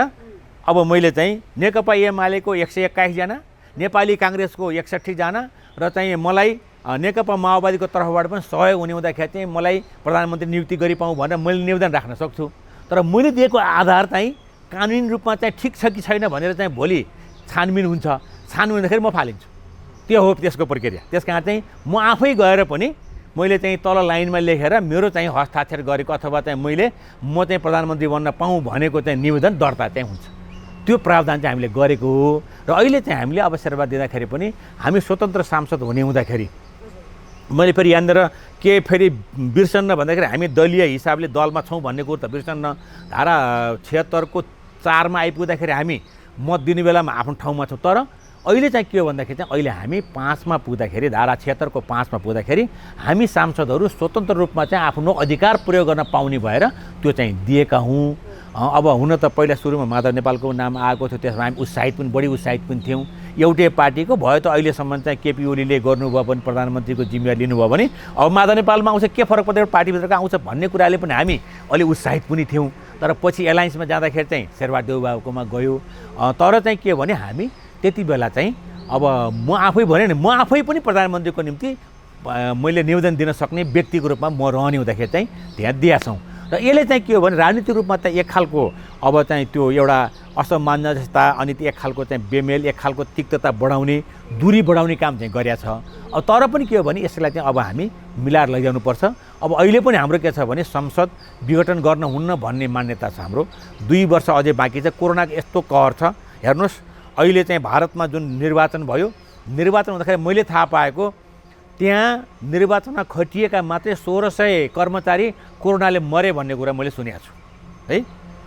अब मैले चाहिँ नेकपा एमालेको 121 जना, नेपाली काङ्ग्रेसको 61 जना र चाहिँ मलाई नेकपा माओवादीको तर्फबाट पनि सहयोग हुने हुँदाखेरि चाहिँ मलाई प्रधानमन्त्री नियुक्ति गरिपाउँ भनेर मैले निवेदन राख्न सक्छु। तर मैले दिएको आधार चाहिँ कानुनी रूपमा चाहिँ ठिक छ कि छैन भनेर चाहिँ भोलि छानबिन हुन्छ, छानबिन हुँदाखेरि म फालिन्छु। त्यो हो त्यसको प्रक्रिया। त्यस कारण चाहिँ म आफै गएर पनि मैले चाहिँ तल लाइनमा लेखेर मेरो चाहिँ हस्ताक्षर गरेको अथवा चाहिँ म चाहिँ प्रधानमन्त्री बन्न पाऊँ भनेको चाहिँ निवेदन दर्ता चाहिँ हुन्छ। त्यो प्रावधान चाहिँ हामीले गरेको हो। र अहिले चाहिँ हामीले अब सेवा दिँदाखेरि पनि हामी स्वतन्त्र सांसद हुने हुँदाखेरि मैले फेरि यहाँनिर के फेरि बिर्सन्न भन्दाखेरि हामी दलीय हिसाबले दलमा छौँ भन्ने कुरो त बिर्सन्न। धारा 76 को 4मा आइपुग्दाखेरि हामी मत दिने बेलामा आफ्नो ठाउँमा छौँ। तर अहिले चाहिँ के हो भन्दाखेरि चाहिँ अहिले हामी 5मा पुग्दाखेरि धारा 76 को 5मा पुग्दाखेरि हामी सांसदहरू स्वतन्त्र रूपमा चाहिँ आफ्नो अधिकार प्रयोग गर्न पाउने भएर त्यो चाहिँ दिएका हौँ। अब हुन त पहिला सुरुमा माधव नेपालको नाम आएको थियो, त्यसमा हामी उत्साहित पनि बढी उत्साहित पनि थियौँ। एउटै पार्टीको भयो त अहिलेसम्म चाहिँ केपी ओलीले गर्नुभयो भने प्रधानमन्त्रीको जिम्मेवारी लिनुभयो भने अब माधव नेपालमा आउँछ के फरक पर्दैन पार्टीभित्रको आउँछ भन्ने कुराले पनि हामी अलि उत्साहित पनि थियौँ। तर पछि एलायन्समा जाँदाखेरि चाहिँ शेरबहादुर देउबाकोमा गयो। तर चाहिँ के भने हामी त्यति बेला चाहिँ अब म आफै भने नि म आफै पनि प्रधानमन्त्रीको निम्ति मैले निवेदन दिन सक्ने व्यक्तिको रूपमा म रहने हुँदाखेरि चाहिँ त्यहाँ दिएका छौँ। र यसले चाहिँ के हो भने राजनीतिक रूपमा चाहिँ एक खालको अब चाहिँ त्यो एउटा असमानता अनि एक खालको चाहिँ बेमेल एक खालको तिक्तता बढाउने दूरी बढाउने काम चाहिँ गरेका छ। अब तर पनि के हो भने यसलाई चाहिँ अब हामी मिलाएर लैजानुपर्छ। अब अहिले पनि हाम्रो के छ भने संसद विघटन गर्न हुन्न भन्ने मान्यता छ हाम्रो। 2 वर्ष अझै बाँकी छ। कोरोनाको यस्तो कहर छ हेर्नुहोस्। अहिले चाहिँ भारतमा जुन निर्वाचन भयो, निर्वाचन हुँदाखेरि मैले थाहा पाएको त्यहाँ निर्वाचनमा खटिएका मात्रै 1600 कर्मचारी कोरोनाले मरे भन्ने कुरा मैले सुनेको छु है।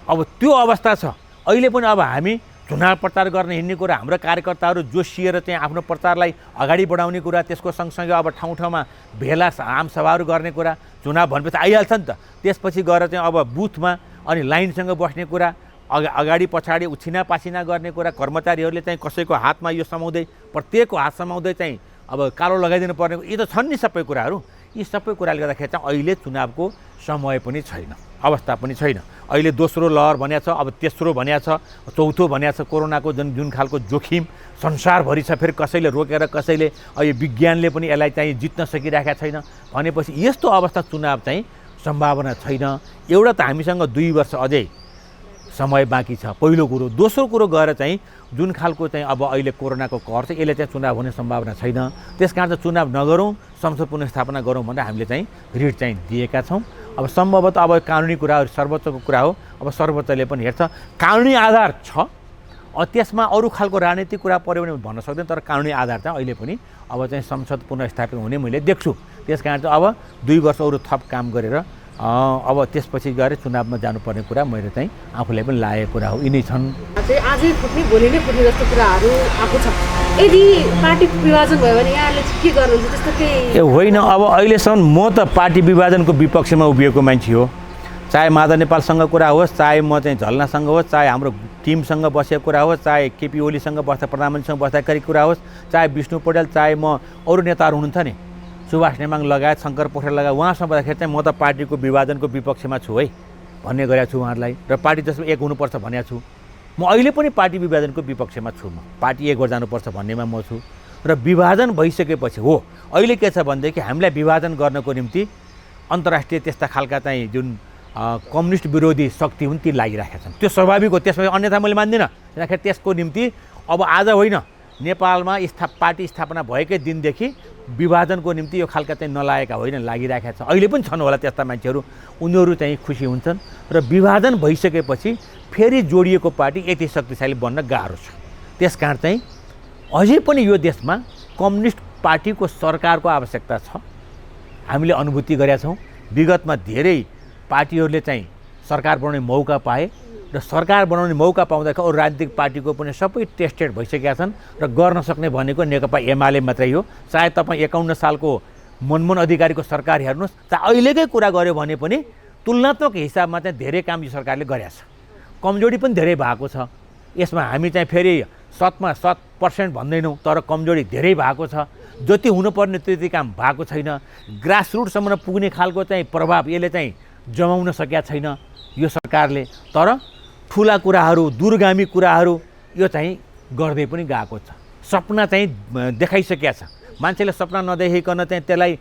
अब त्यो अवस्था छ। अहिले पनि अब हामी चुनाव प्रचार गर्न हिँड्ने कुरा हाम्रो कार्यकर्ताहरू जोसिएर चाहिँ आफ्नो प्रचारलाई अगाडि बढाउने कुरा, त्यसको सँगसँगै अब ठाउँ ठाउँमा भेला आमसभाहरू गर्ने कुरा, चुनाव भनेपछि आइहाल्छ नि त। त्यसपछि गएर चाहिँ अब बुथमा अनि लाइनसँग बस्ने कुरा, अगाडि पछाडि उछिना पासिना गर्ने कुरा, कर्मचारीहरूले चाहिँ कसैको हातमा यो समाउँदै प्रत्येकको हात समाउँदै चाहिँ अब कालो लगाइदिनु पर्ने, यी त छन् नि सबै कुराहरू। यी सबै कुराले गर्दाखेरि चाहिँ अहिले चुनावको समय पनि छैन, अवस्था पनि छैन। अहिले दोस्रो लहर भनिएको छ, अब तेस्रो भनिएको छ, चौथो भनिएको छ। कोरोनाको जुन खालको जोखिम संसारभरि छ। फेरि कसैले रोकेर कसैले अहिले विज्ञानले पनि यसलाई चाहिँ जित्न सकिरहेका छैन भनेपछि यस्तो अवस्था चुनाव चाहिँ सम्भावना छैन। एउटा त हामीसँग 2 वर्ष अझै समय बाँकी छ पहिलो कुरो। दोस्रो कुरो गएर चाहिँ जुन खालको चाहिँ अब अहिले कोरोनाको कहर छ यसले चाहिँ चुनाव हुने सम्भावना छैन। त्यस कारण चाहिँ चुनाव नगरौँ, संसद पुनर्स्थापना गरौँ भनेर हामीले चाहिँ रिट चाहिँ दिएका छौँ। अब सम्भवतः अब कानुनी कुरा सर्वोच्चको कुरा हो। अब सर्वोच्चले पनि हेर्छ कानुनी आधार छ। त्यसमा अरू खालको राजनीतिक कुरा पऱ्यो भने भन्न सक्दैन। तर कानुनी आधार चाहिँ अहिले पनि अब चाहिँ संसद पुनर्स्थापित हुने मैले देख्छु। त्यस कारण चाहिँ अब 2 वर्ष अरू थप काम गरेर अब त्यसपछि गएर चुनावमा जानुपर्ने कुरा मैले चाहिँ आफूलाई पनि लागेको कुरा हो। यिनै छन्। आजै फुट्ने भोलि नै फुट्ने जस्तो कुराहरू आएको छ। यदि पार्टी विभाजन भयो भने यहाँले के गर्नुहुन्छ त्यस्तो केही? होइन, अब अहिलेसम्म म त पार्टी विभाजनको विपक्षमा उभिएको मान्छे हो। चाहे माधव नेपालसँग कुरा होस्, चाहे म चाहिँ झलनासँग होस्, चाहे हाम्रो टिमसँग बसेको कुरा होस्, चाहे केपी ओलीसँग बस्दा प्रधानमन्त्रीसँग बस्दाखेरि कुरा होस्, चाहे विष्णु पौडेल, चाहे म अरू नेताहरू हुनुहुन्छ नि सुभाष नेमाङ लगायत शङ्कर पोखरेल लगायत उहाँसँग बस्दाखेरि चाहिँ म त पार्टीको विभाजनको विपक्षमा छु है भन्ने गरेको छु उहाँहरूलाई। र पार्टी जसमा एक हुनुपर्छ भनेको छु। म अहिले पनि पार्टी विभाजनको विपक्षमा छु। म पार्टी एक भएर जानुपर्छ भन्नेमा म छु। र विभाजन भइसकेपछि हो अहिले के छ भनेदेखि हामीलाई विभाजन गर्नको निम्ति अन्तर्राष्ट्रिय त्यस्ता खालका चाहिँ जुन कम्युनिस्ट विरोधी शक्ति हुन् ती लागिरहेका छन्। त्यो स्वाभाविक हो, त्यसमा अन्यथा मैले मान्दिनँ। किनकि त्यसको निम्ति अब आज होइन, नेपालमा पार्टी स्थापना भएकै दिनदेखि विभाजनको निम्ति यो खालका चाहिँ नलागेका होइन, लागिरहेका छन्। अहिले पनि छन् होला त्यस्ता मान्छेहरू। उनीहरू चाहिँ खुसी हुन्छन्। र विभाजन भइसकेपछि फेरि जोडिएको पार्टी यति शक्तिशाली बन्न गाह्रो छ। त्यस कारण चाहिँ अझै पनि यो देशमा कम्युनिस्ट पार्टीको सरकारको आवश्यकता छ। हामीले अनुभूति गरेका छौँ। विगतमा धेरै पार्टीहरूले चाहिँ सरकार बनाउने मौका पाए र सरकार बनाउने मौका पाउँदाखेरि अरू राजनीतिक पार्टीको पनि सबै टेस्टेड भइसकेका छन् र गर्न सक्ने भनेको नेकपा एमाले मात्रै हो। चाहे तपाईँ 51 सालको मनमोहन अधिकारीको सरकार हेर्नुहोस्, चाहे अहिलेकै कुरा गर्यो भने पनि तुलनात्मक हिसाबमा चाहिँ धेरै काम यो सरकारले गरेको छ। कमजोरी पनि धेरै भएको छ। यसमा हामी चाहिँ फेरि 100% भन्दैनौँ, तर कमजोरी धेरै भएको छ। जति हुनुपर्ने त्यति काम भएको छैन। ग्रासरुटसम्म पुग्ने खालको चाहिँ प्रभाव यसले चाहिँ जमाउन सकेका छैन यो सरकारले। तर ठुला कुराहरू, दूरगामी कुराहरू यो चाहिँ गर्दै पनि गएको छ। सपना चाहिँ देखाइसकेका छ। मान्छेले सपना नदेखिकन चाहिँ त्यसलाई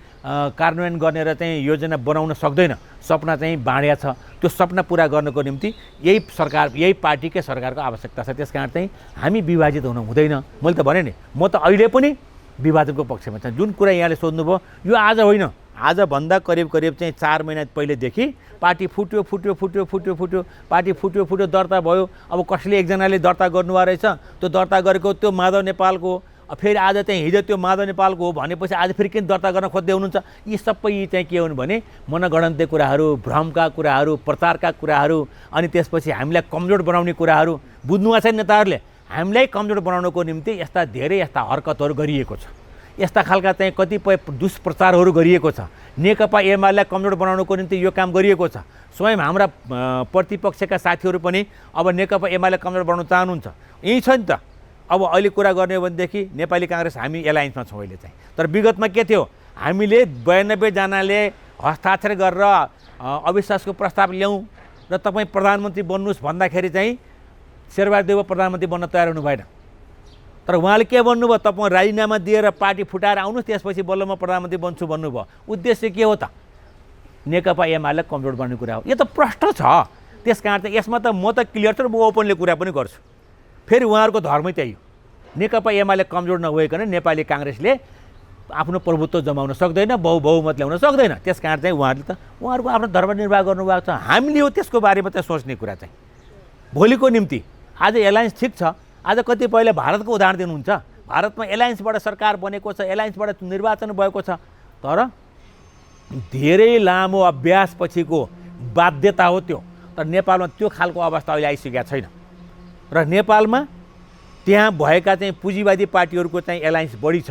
कार्यान्वयन गर्ने र चाहिँ योजना बनाउन सक्दैन। सपना चाहिँ बाँड्या छ। त्यो सपना पुरा गर्नको निम्ति यही सरकार, यही पार्टीकै सरकारको आवश्यकता छ। त्यस कारण चाहिँ हामी विभाजित हुनु हुँदैन। मैले त भने नि, म त अहिले पनि विभाजनको पक्षमा छ। जुन कुरा यहाँले सोध्नुभयो यो आज होइन, आजभन्दा करिब चाहिँ 4 महिना पहिलेदेखि पार्टी फुट्यो, पार्टी फुट्यो, दर्ता भयो। अब कसले एकजनाले दर्ता गर्नुभएको रहेछ, त्यो दर्ता गरेको त्यो माधव नेपालको, फेरि आज चाहिँ हिजो त्यो माधव नेपालको हो भनेपछि आज फेरि किन दर्ता गर्न खोज्दै हुनुहुन्छ? यी सबै चाहिँ के हुन् भने मनगढन्ते कुराहरू, भ्रमका कुराहरू, प्रचारका कुराहरू, अनि त्यसपछि हामीलाई कमजोर बनाउने कुराहरू। बुझ्नुभएको छैन नेताहरूले? हामीलाई कमजोर बनाउनको निम्ति यस्ता धेरै यस्ता हरकतहरू गरिएको छ। यस्ता खालका चाहिँ कतिपय दुष्प्रचारहरू गरिएको छ। नेकपा एमालेलाई कमजोर बनाउनको निम्ति यो काम गरिएको छ। स्वयं हाम्रा प्रतिपक्षका साथीहरू पनि अब नेकपा एमाले कमजोर बनाउन चाहनुहुन्छ। यही छ नि त। अब अहिले कुरा गर्ने हो भनेदेखि नेपाली काङ्ग्रेस हामी एलायन्समा छौँ अहिले चाहिँ। तर विगतमा के थियो? हामीले 92 जनाले हस्ताक्षर गरेर अविश्वासको प्रस्ताव ल्याउँ र तपाईँ प्रधानमन्त्री बन्नुहोस् भन्दाखेरि चाहिँ शेरबहादुर देउवा प्रधानमन्त्री बन्न तयार हुनु भएन। तर उहाँले के भन्नुभयो? तपाईँ राजीनामा दिएर पार्टी फुटाएर आउनुहोस्, त्यसपछि बल्ल म प्रधानमन्त्री बन्छु भन्नुभयो। उद्देश्य के हो त? नेकपा एमालेलाई कमजोर बनाउने कुरा हो। यो त प्रश्न छ। त्यस कारण चाहिँ यसमा त म त क्लियर छ र म ओपनली कुरा पनि गर्छु। फेरि उहाँहरूको धर्मै त्यही हो। नेकपा एमाले कमजोर नभइकन नेपाली काङ्ग्रेसले आफ्नो प्रभुत्व जमाउन सक्दैन, बहुमत ल्याउन सक्दैन। त्यस कारण चाहिँ उहाँहरूले त उहाँहरूको आफ्नो धर्म निर्वाह गर्नुभएको छ। हामीले हो त्यसको बारेमा चाहिँ सोच्ने कुरा चाहिँ। भोलिको निम्ति आज एलायन्स ठिक छ। आज कतिपयले भारतको उदाहरण दिनुहुन्छ। भारतमा एलायन्सबाट सरकार बनेको छ, एलायन्सबाट निर्वाचन भएको छ। तर धेरै लामो अभ्यासपछिको बाध्यता हो त्यो। तर नेपालमा त्यो खालको अवस्था अहिले आइसकेका छैन। र नेपालमा त्यहाँ भएका चाहिँ पुँजीवादी पार्टीहरूको चाहिँ एलायन्स बढी छ।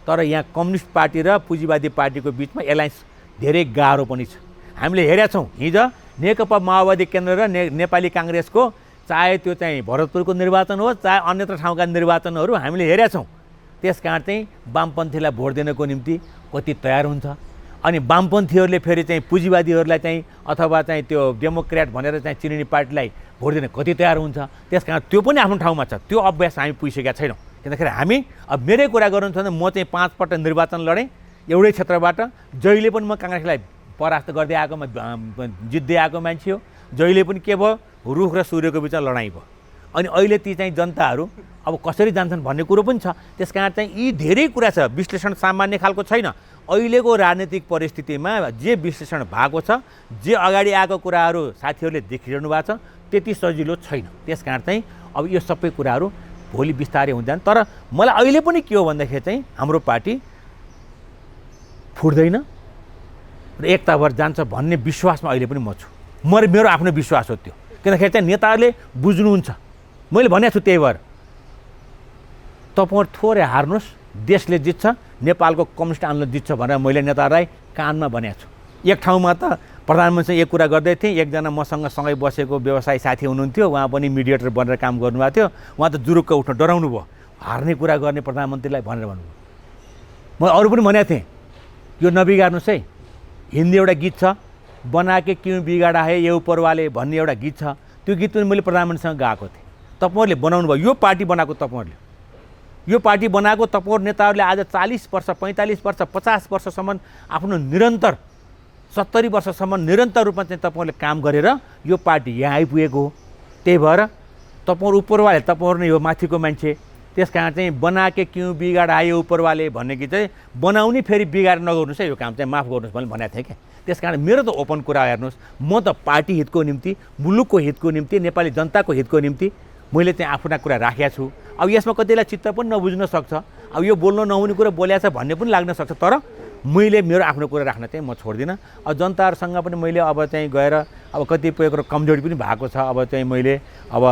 तर यहाँ कम्युनिस्ट पार्टी र पुँजीवादी पार्टीको बिचमा एलायन्स धेरै गाह्रो पनि छ। हामीले हेरेका छौँ हिजो नेकपा माओवादी केन्द्र र नेपाली काङ्ग्रेसको चाहे त्यो चाहिँ भरतपुरको निर्वाचन हो, चाहे अन्यत्र ठाउँका निर्वाचनहरू हामीले हेरेका छौँ। त्यस कारण चाहिँ वामपन्थीलाई भोट दिनको निम्ति कति तयार हुन्छ, अनि वामपन्थीहरूले फेरि चाहिँ पुँजीवादीहरूलाई चाहिँ अथवा चाहिँ त्यो डेमोक्रेट भनेर चाहिँ चिनिने पार्टीलाई भोट दिन कति तयार हुन्छ। त्यस कारण त्यो पनि आफ्नो ठाउँमा छ। त्यो अभ्यास हामी पुगिसकेका छैनौँ। किनखेरि हामी अब मेरै कुरा गर्नु छ भने म चाहिँ 5 पटक निर्वाचन लडेँ एउटै क्षेत्रबाट। जहिले पनि म काङ्ग्रेसलाई परास्त गर्दै आएको, जित्दै आएको मान्छे हो। जहिले पनि के भयो? रुख र सूर्यको बिचमा लडाइँ भयो। अनि अहिले ती चाहिँ जनताहरू अब कसरी जान्छन् भन्ने कुरो पनि छ। त्यस कारण चाहिँ यी धेरै कुरा छ। विश्लेषण सामान्य खालको छैन। अहिलेको राजनीतिक परिस्थितिमा जे विश्लेषण भएको छ, जे अगाडि आएको कुराहरू साथीहरूले देखिरहनु भएको छ, त्यति सजिलो छैन। त्यस कारण चाहिँ अब यो सबै कुराहरू भोलि बिस्तारै हुन्छ। तर मलाई अहिले पनि के हो भन्दाखेरि चाहिँ हाम्रो पार्टी फुट्दैन र एकताभर जान्छ भन्ने विश्वासमा अहिले पनि म छु। मेरो आफ्नो विश्वास हो त्यो। किनखेरि चाहिँ नेताहरूले बुझ्नुहुन्छ। मैले भनेको छु त्यही भएर तपाईँ थोरै हार्नुहोस्, देशले जित्छ, नेपालको कम्युनिस्ट आन्दोलन जित्छ भनेर मैले नेताहरूलाई कानमा भनेको छु। एक ठाउँमा त प्रधानमन्त्री एक कुरा गर्दै थिएँ। एकजना मसँग सँगै बसेको व्यवसायी साथी हुनुहुन्थ्यो। उहाँ पनि मिडिएटर बनेर काम गर्नुभएको थियो। उहाँ त जुरुक्क उठ्न डराउनु भयो। हार्ने कुरा गर्ने प्रधानमन्त्रीलाई भनेर भन्नुभयो। म अरू पनि भनेको थिएँ यो नबिगार्नुहोस् है। हिन्दी एउटा गीत छ, बना के क्यों बिगाडा है ये ऊपर वाले भन्ने एउटा गीत छ। त्यो गीत पनि मैले प्रधानमन्त्रीसँग गाएको थिएँ। तपाईँहरूले बनाउनु भयो। यो पार्टी बनाएको तपाईँहरूले, यो पार्टी बनाएको तपाईँहरू नेताहरूले आज 40 वर्ष, 45 वर्ष, 50 वर्षसम्म आफ्नो निरन्तर 70 वर्षसम्म निरन्तर रूपमा चाहिँ तपाईँहरूले काम गरेर यो पार्टी यहाँ आइपुगेको हो। त्यही भएर तपाईँहरू उपरवाले, तपाईँहरू नै हो माथिको मान्छे। त्यस कारण चाहिँ बना के क्यों बिगाडा है उपरवाले भन्ने गीत चाहिँ बनाउने फेरि बिगार नगर्नुहोस् है, यो काम चाहिँ माफ गर्नुहोस् भने भनेको थिएँ क्या। त्यस कारण मेरो त ओपन कुरा हेर्नुहोस्, म त पार्टी हितको निम्ति, मुलुकको हितको निम्ति, नेपाली जनताको हितको निम्ति मैले चाहिँ आफ्ना कुरा राखेको छु। अब यसमा कतिलाई चित्त पनि नबुझ्न सक्छ। अब यो बोल्न नहुने कुरा बोलेको छ भन्ने पनि लाग्न सक्छ। तर मैले मेरो आफ्नो कुरा राख्न चाहिँ म छोड्दिनँ। अब जनताहरूसँग पनि मैले अब चाहिँ गएर अब कतिपय कुरो कमजोरी पनि भएको छ। अब चाहिँ मैले अब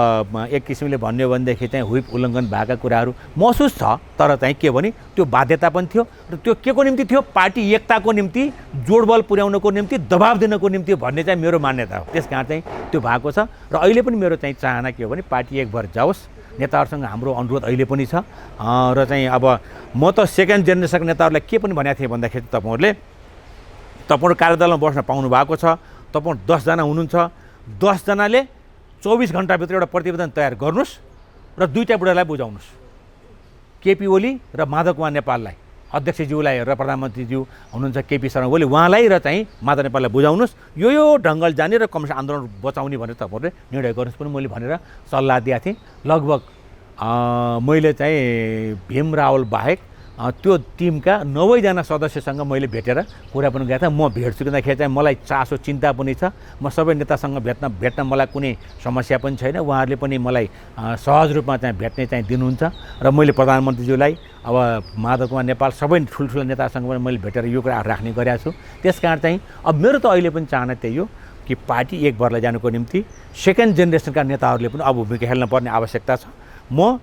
एक किसिमले भन्यो भनेदेखि चाहिँ हुइप उल्लङ्घन भएका कुराहरू महसुस छ, तर चाहिँ के भने त्यो बाध्यता पनि थियो र त्यो के को निम्ति थियो, पार्टी एकताको निम्ति, जोडबल पुर्याउनको निम्ति, दबाब दिनको निम्ति भन्ने चाहिँ मेरो मान्यता हो। त्यस कारण चाहिँ त्यो भएको छ र अहिले पनि मेरो चाहिँ चाहना के हो भने पार्टी एक भएर जाओस्। नेताहरूसँग हाम्रो अनुरोध अहिले पनि छ र चाहिँ अब म त सेकेन्ड जेनेरेसनको नेताहरूलाई के पनि भनेको थिएँ भन्दाखेरि तपाईँहरू कार्यदलमा बस्न पाउनु भएको छ, तपाईँ 10 जना हुनुहुन्छ, 10 जनाले 24 घन्टाभित्र एउटा प्रतिवेदन तयार गर्नुहोस् र दुईटा बुढालाई बुझाउनुहोस्, केपी ओली र माधव कुमार नेपाललाई, अध्यक्षज्यूलाई र प्रधानमन्त्रीज्यू हुनुहुन्छ केपी शर्मा ओली, उहाँलाई र चाहिँ माधव नेपाललाई बुझाउनुहोस्, यो ढङ्गल जाने र कम्युनिस्ट आन्दोलन बचाउने भनेर तपाईँहरूले निर्णय गर्नुहोस् पनि मैले भनेर सल्लाह दिएको थिएँ। लगभग मैले चाहिँ भीम रावल बाहेक त्यो टिमका 90 जना सदस्यसँग मैले भेटेर कुरा पनि गरेको थिएँ। म भेट्छु किनखेरि चाहिँ मलाई चासो चिन्ता पनि छ, म सबै नेतासँग भेट्न मलाई कुनै समस्या पनि छैन, उहाँहरूले पनि मलाई सहज रूपमा चाहिँ भेट्ने चाहिँ दिनुहुन्छ र मैले प्रधानमन्त्रीज्यूलाई अब माधव कुमार नेपाल सबै ठुल्ठुला नेतासँग पनि मैले भेटेर यो कुरा राख्ने गरेको छु। त्यस कारण चाहिँ अब मेरो त अहिले पनि चाहना त्यही हो कि पार्टी एक भएर जानुको निम्ति सेकेन्ड जेनेरेसनका नेताहरूले पनि अब भूमिका खेल्न पर्ने आवश्यकता छ। म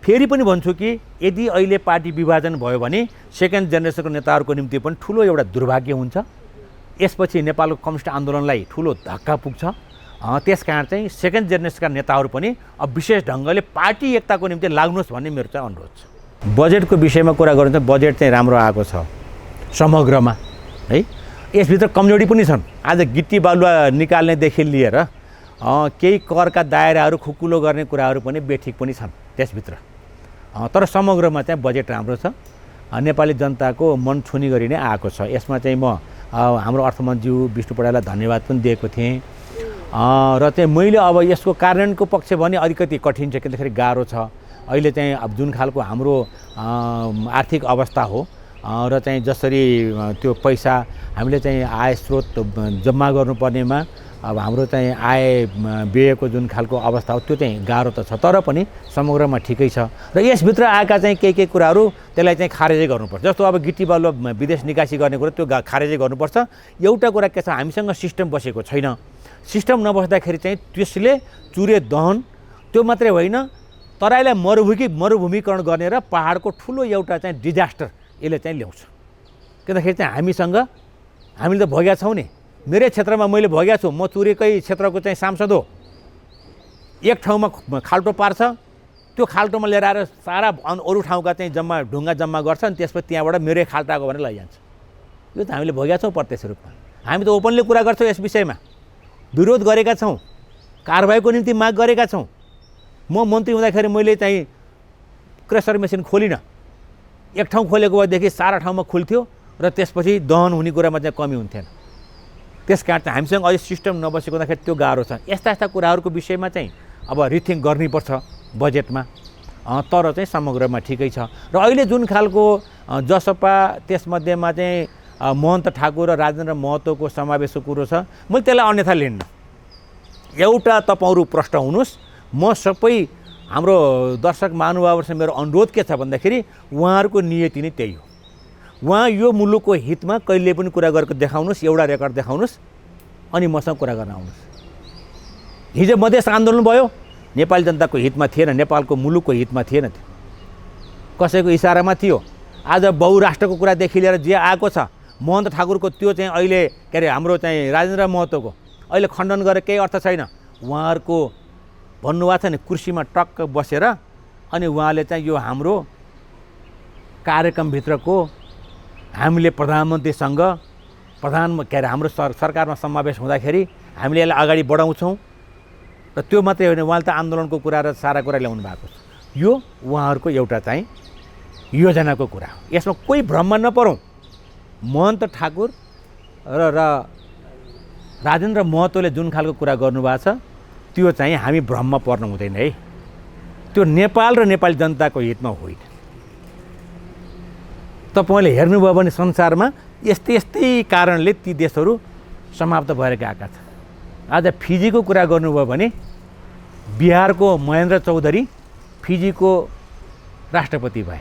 फेरि पनि भन्छु कि यदि अहिले पार्टी विभाजन भयो भने सेकेन्ड जेनेरेसनको नेताहरूको निम्ति पनि ठुलो एउटा दुर्भाग्य हुन्छ, यसपछि नेपालको कम्युनिस्ट आन्दोलनलाई ठुलो धक्का पुग्छ। त्यस कारण चाहिँ सेकेन्ड जेनेरेसनका नेताहरू पनि अब विशेष ढङ्गले पार्टी एकताको निम्ति लाग्नुहोस् भन्ने मेरो चाहिँ अनुरोध छ। बजेटको विषयमा कुरा गर्नु चाहिँ बजेट चाहिँ राम्रो आएको छ समग्रमा है। यसभित्र कमजोरी पनि छन्। आज गिट्टी बालुवा निकाल्नेदेखि लिएर केही करका दायराहरू खुकुलो गर्ने कुराहरू पनि बेठिक पनि छन् त्यसभित्र, तर समग्रमा चाहिँ बजेट राम्रो छ, नेपाली जनताको मन छुने गरी नै आएको छ। यसमा चाहिँ म हाम्रो अर्थमन्त्रीज्यू विष्णु पौडेललाई धन्यवाद पनि दिएको थिएँ र चाहिँ मैले अब यसको कार्यान्वयनको पक्ष भने अलिकति कठिन छ, किनखेरि गाह्रो छ। अहिले चाहिँ अब जुन खालको हाम्रो आर्थिक अवस्था हो र चाहिँ जसरी त्यो पैसा हामीले चाहिँ आय स्रोत जम्मा गर्नुपर्नेमा अब हाम्रो चाहिँ आय व्ययको जुन खालको अवस्था हो त्यो चाहिँ गाह्रो त छ, तर पनि समग्रमा ठिकै छ र यसभित्र आएका चाहिँ केही कुराहरू त्यसलाई चाहिँ खारेजै गर्नुपर्छ। जस्तो अब गिट्टी बालुवा विदेश निकासी गर्ने कुरा त्यो खारेजै गर्नुपर्छ। एउटा कुरा के छ, हामीसँग सिस्टम बसेको छैन। सिस्टम नबस्दाखेरि चाहिँ त्यसले चुरे दहन त्यो मात्रै होइन, तराईलाई मरुभूमिकरण गर्ने र पहाडको ठुलो एउटा चाहिँ डिजास्टर यसले चाहिँ ल्याउँछ। किनखेरि चाहिँ हामीले त भोगेका छौँ नि। मेरै क्षेत्रमा मैले भोगेको छु। म चुरेकै क्षेत्रको चाहिँ सांसद हो। एक ठाउँमा खाल्टो पार्छ, त्यो खाल्टोमा लिएर आएर सारा अरू ठाउँका चाहिँ ढुङ्गा जम्मा गर्छ अनि त्यसपछि त्यहाँबाट मेरै खाल्टाको भनेर लैजान्छ। यो त हामीले भोगेका छौँ प्रत्यक्ष रूपमा। हामी त ओपनली कुरा गर्छौँ यस विषयमा, विरोध गरेका छौँ, कारबाहीको निम्ति माग गरेका छौँ। म मन्त्री हुँदाखेरि मैले चाहिँ क्रेसर मेसिन खोलिनँ। एक ठाउँ खोलेको भएदेखि सारा ठाउँमा खुल्थ्यो र त्यसपछि दहन हुने कुरामा चाहिँ कमी हुन्थेन। त्यस कारण चाहिँ हामीसँग अझै सिस्टम नबसेको हुँदाखेरि त्यो गाह्रो छ। यस्ता कुराहरूको विषयमा चाहिँ अब रिथिङ्क गर्नुपर्छ बजेटमा, तर चाहिँ समग्रमा ठिकै छ। र अहिले जुन खालको जसपा त्यसमध्येमा चाहिँ महन्त ठाकुर र राजेन्द्र महतोको समावेशको कुरो छ, मैले त्यसलाई अन्यथा लिन्न। एउटा तपाईँहरू प्रश्न हुनुहोस्, म सबै हाम्रो दर्शक महानुभावहरूसँग मेरो अनुरोध के छ भन्दाखेरि उहाँहरूको नियति नै त्यही हो। उहाँ यो मुलुकको हितमा कहिले पनि कुरा गरेको देखाउनुहोस्, एउटा रेकर्ड देखाउनुहोस् अनि मसँग कुरा गर्न आउनुहोस्। हिजो मधेस आन्दोलन भयो, नेपाली जनताको हितमा थिएन, नेपालको मुलुकको हितमा थिएन, त्यो कसैको इसारामा थियो। आज बहुराष्ट्रको कुरादेखि लिएर जे आएको छ, महन्त ठाकुरको त्यो चाहिँ अहिले के अरे हाम्रो चाहिँ राजेन्द्र महतोको अहिले खण्डन गरेर केही अर्थ छैन। उहाँहरूको भन्नुभएको छ नि, कुर्सीमा टक्क बसेर अनि उहाँले चाहिँ यो हाम्रो कार्यक्रमभित्रको हामीले प्रधानमन्त्रीसँग के अरे हाम्रो सरकारमा समावेश हुँदाखेरि हामीले यसलाई अगाडि बढाउँछौँ र त्यो मात्रै होइन, उहाँले त आन्दोलनको कुरा र सारा कुरा ल्याउनु भएको छ। यो उहाँहरूको एउटा चाहिँ योजनाको कुरा हो। यसमा कोही भ्रममा नपरौँ। महन्त ठाकुर र राजेन्द्र महतोले जुन खालको कुरा गर्नुभएको छ त्यो चाहिँ हामी भ्रममा पर्नु हुँदैन है। त्यो नेपाल र नेपाली जनताको हितमा होइन। तपाईँले हेर्नुभयो भने संसारमा यस्तै कारणले ती देशहरू समाप्त भएर गएका छन्। आज फिजीको कुरा गर्नुभयो भने बिहारको महेन्द्र चौधरी फिजीको राष्ट्रपति भए।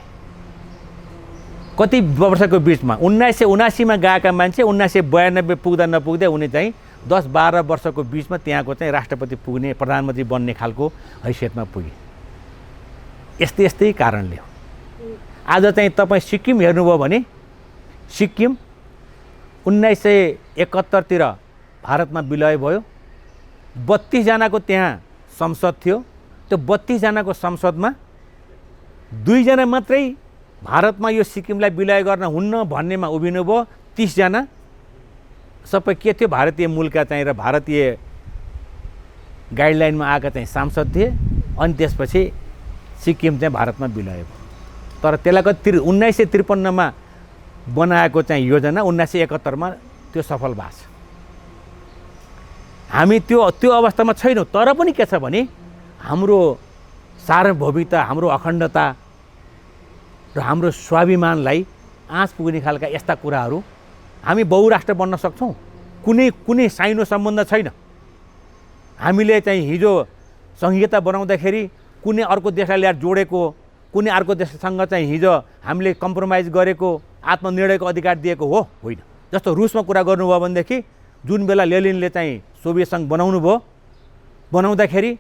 कति वर्षको बिचमा 1979 मा गएका मान्छे 1992 पुग्दा नपुग्दै उनी चाहिँ 10-12 वर्षको बिचमा त्यहाँको चाहिँ राष्ट्रपति पुग्ने, प्रधानमन्त्री बन्ने खालको हैसियतमा पुगे। यस्तै यस्तै कारणले हो। आज चाहिँ तपाईँ सिक्किम हेर्नुभयो भने सिक्किम 1971 तिर भारतमा विलय भयो। 32 जनाको त्यहाँ संसद थियो। त्यो 32 जनाको संसदमा 2 जना मात्रै भारतमा यो सिक्किमलाई विलय गर्न हुन्न भन्नेमा उभिनुभयो। 30 जना सबै के थियो, भारतीय मूलका चाहिँ र भारतीय गाइडलाइनमा आएका चाहिँ सांसद थिए। अनि त्यसपछि सिक्किम चाहिँ भारतमा विलय भयो। तर त्यसलाई कति 1953 मा बनाएको चाहिँ योजना 1971 मा त्यो सफल भएको छ। हामी त्यो अवस्थामा छैनौँ। तर पनि के छ भने हाम्रो सार्वभौमिकता, हाम्रो अखण्डता र हाम्रो स्वाभिमानलाई आँच पुग्ने खालका यस्ता कुराहरू हामी बहुराष्ट्र बन्न सक्छौँ। कुनै साइनो सम्बन्ध छैन। हामीले चाहिँ हिजो संहिता बनाउँदाखेरि कुनै अर्को देशलाई ल्याएर जोडेको, कुनै अर्को देशसँग चाहिँ हिजो हामीले कम्प्रोमाइज गरेको आत्मनिर्णयको अधिकार दिएको हो होइन। जस्तो रुसमा कुरा गर्नुभयो भनेदेखि जुन बेला लेनिनले चाहिँ सोभियत सङ्घ बनाउँदाखेरि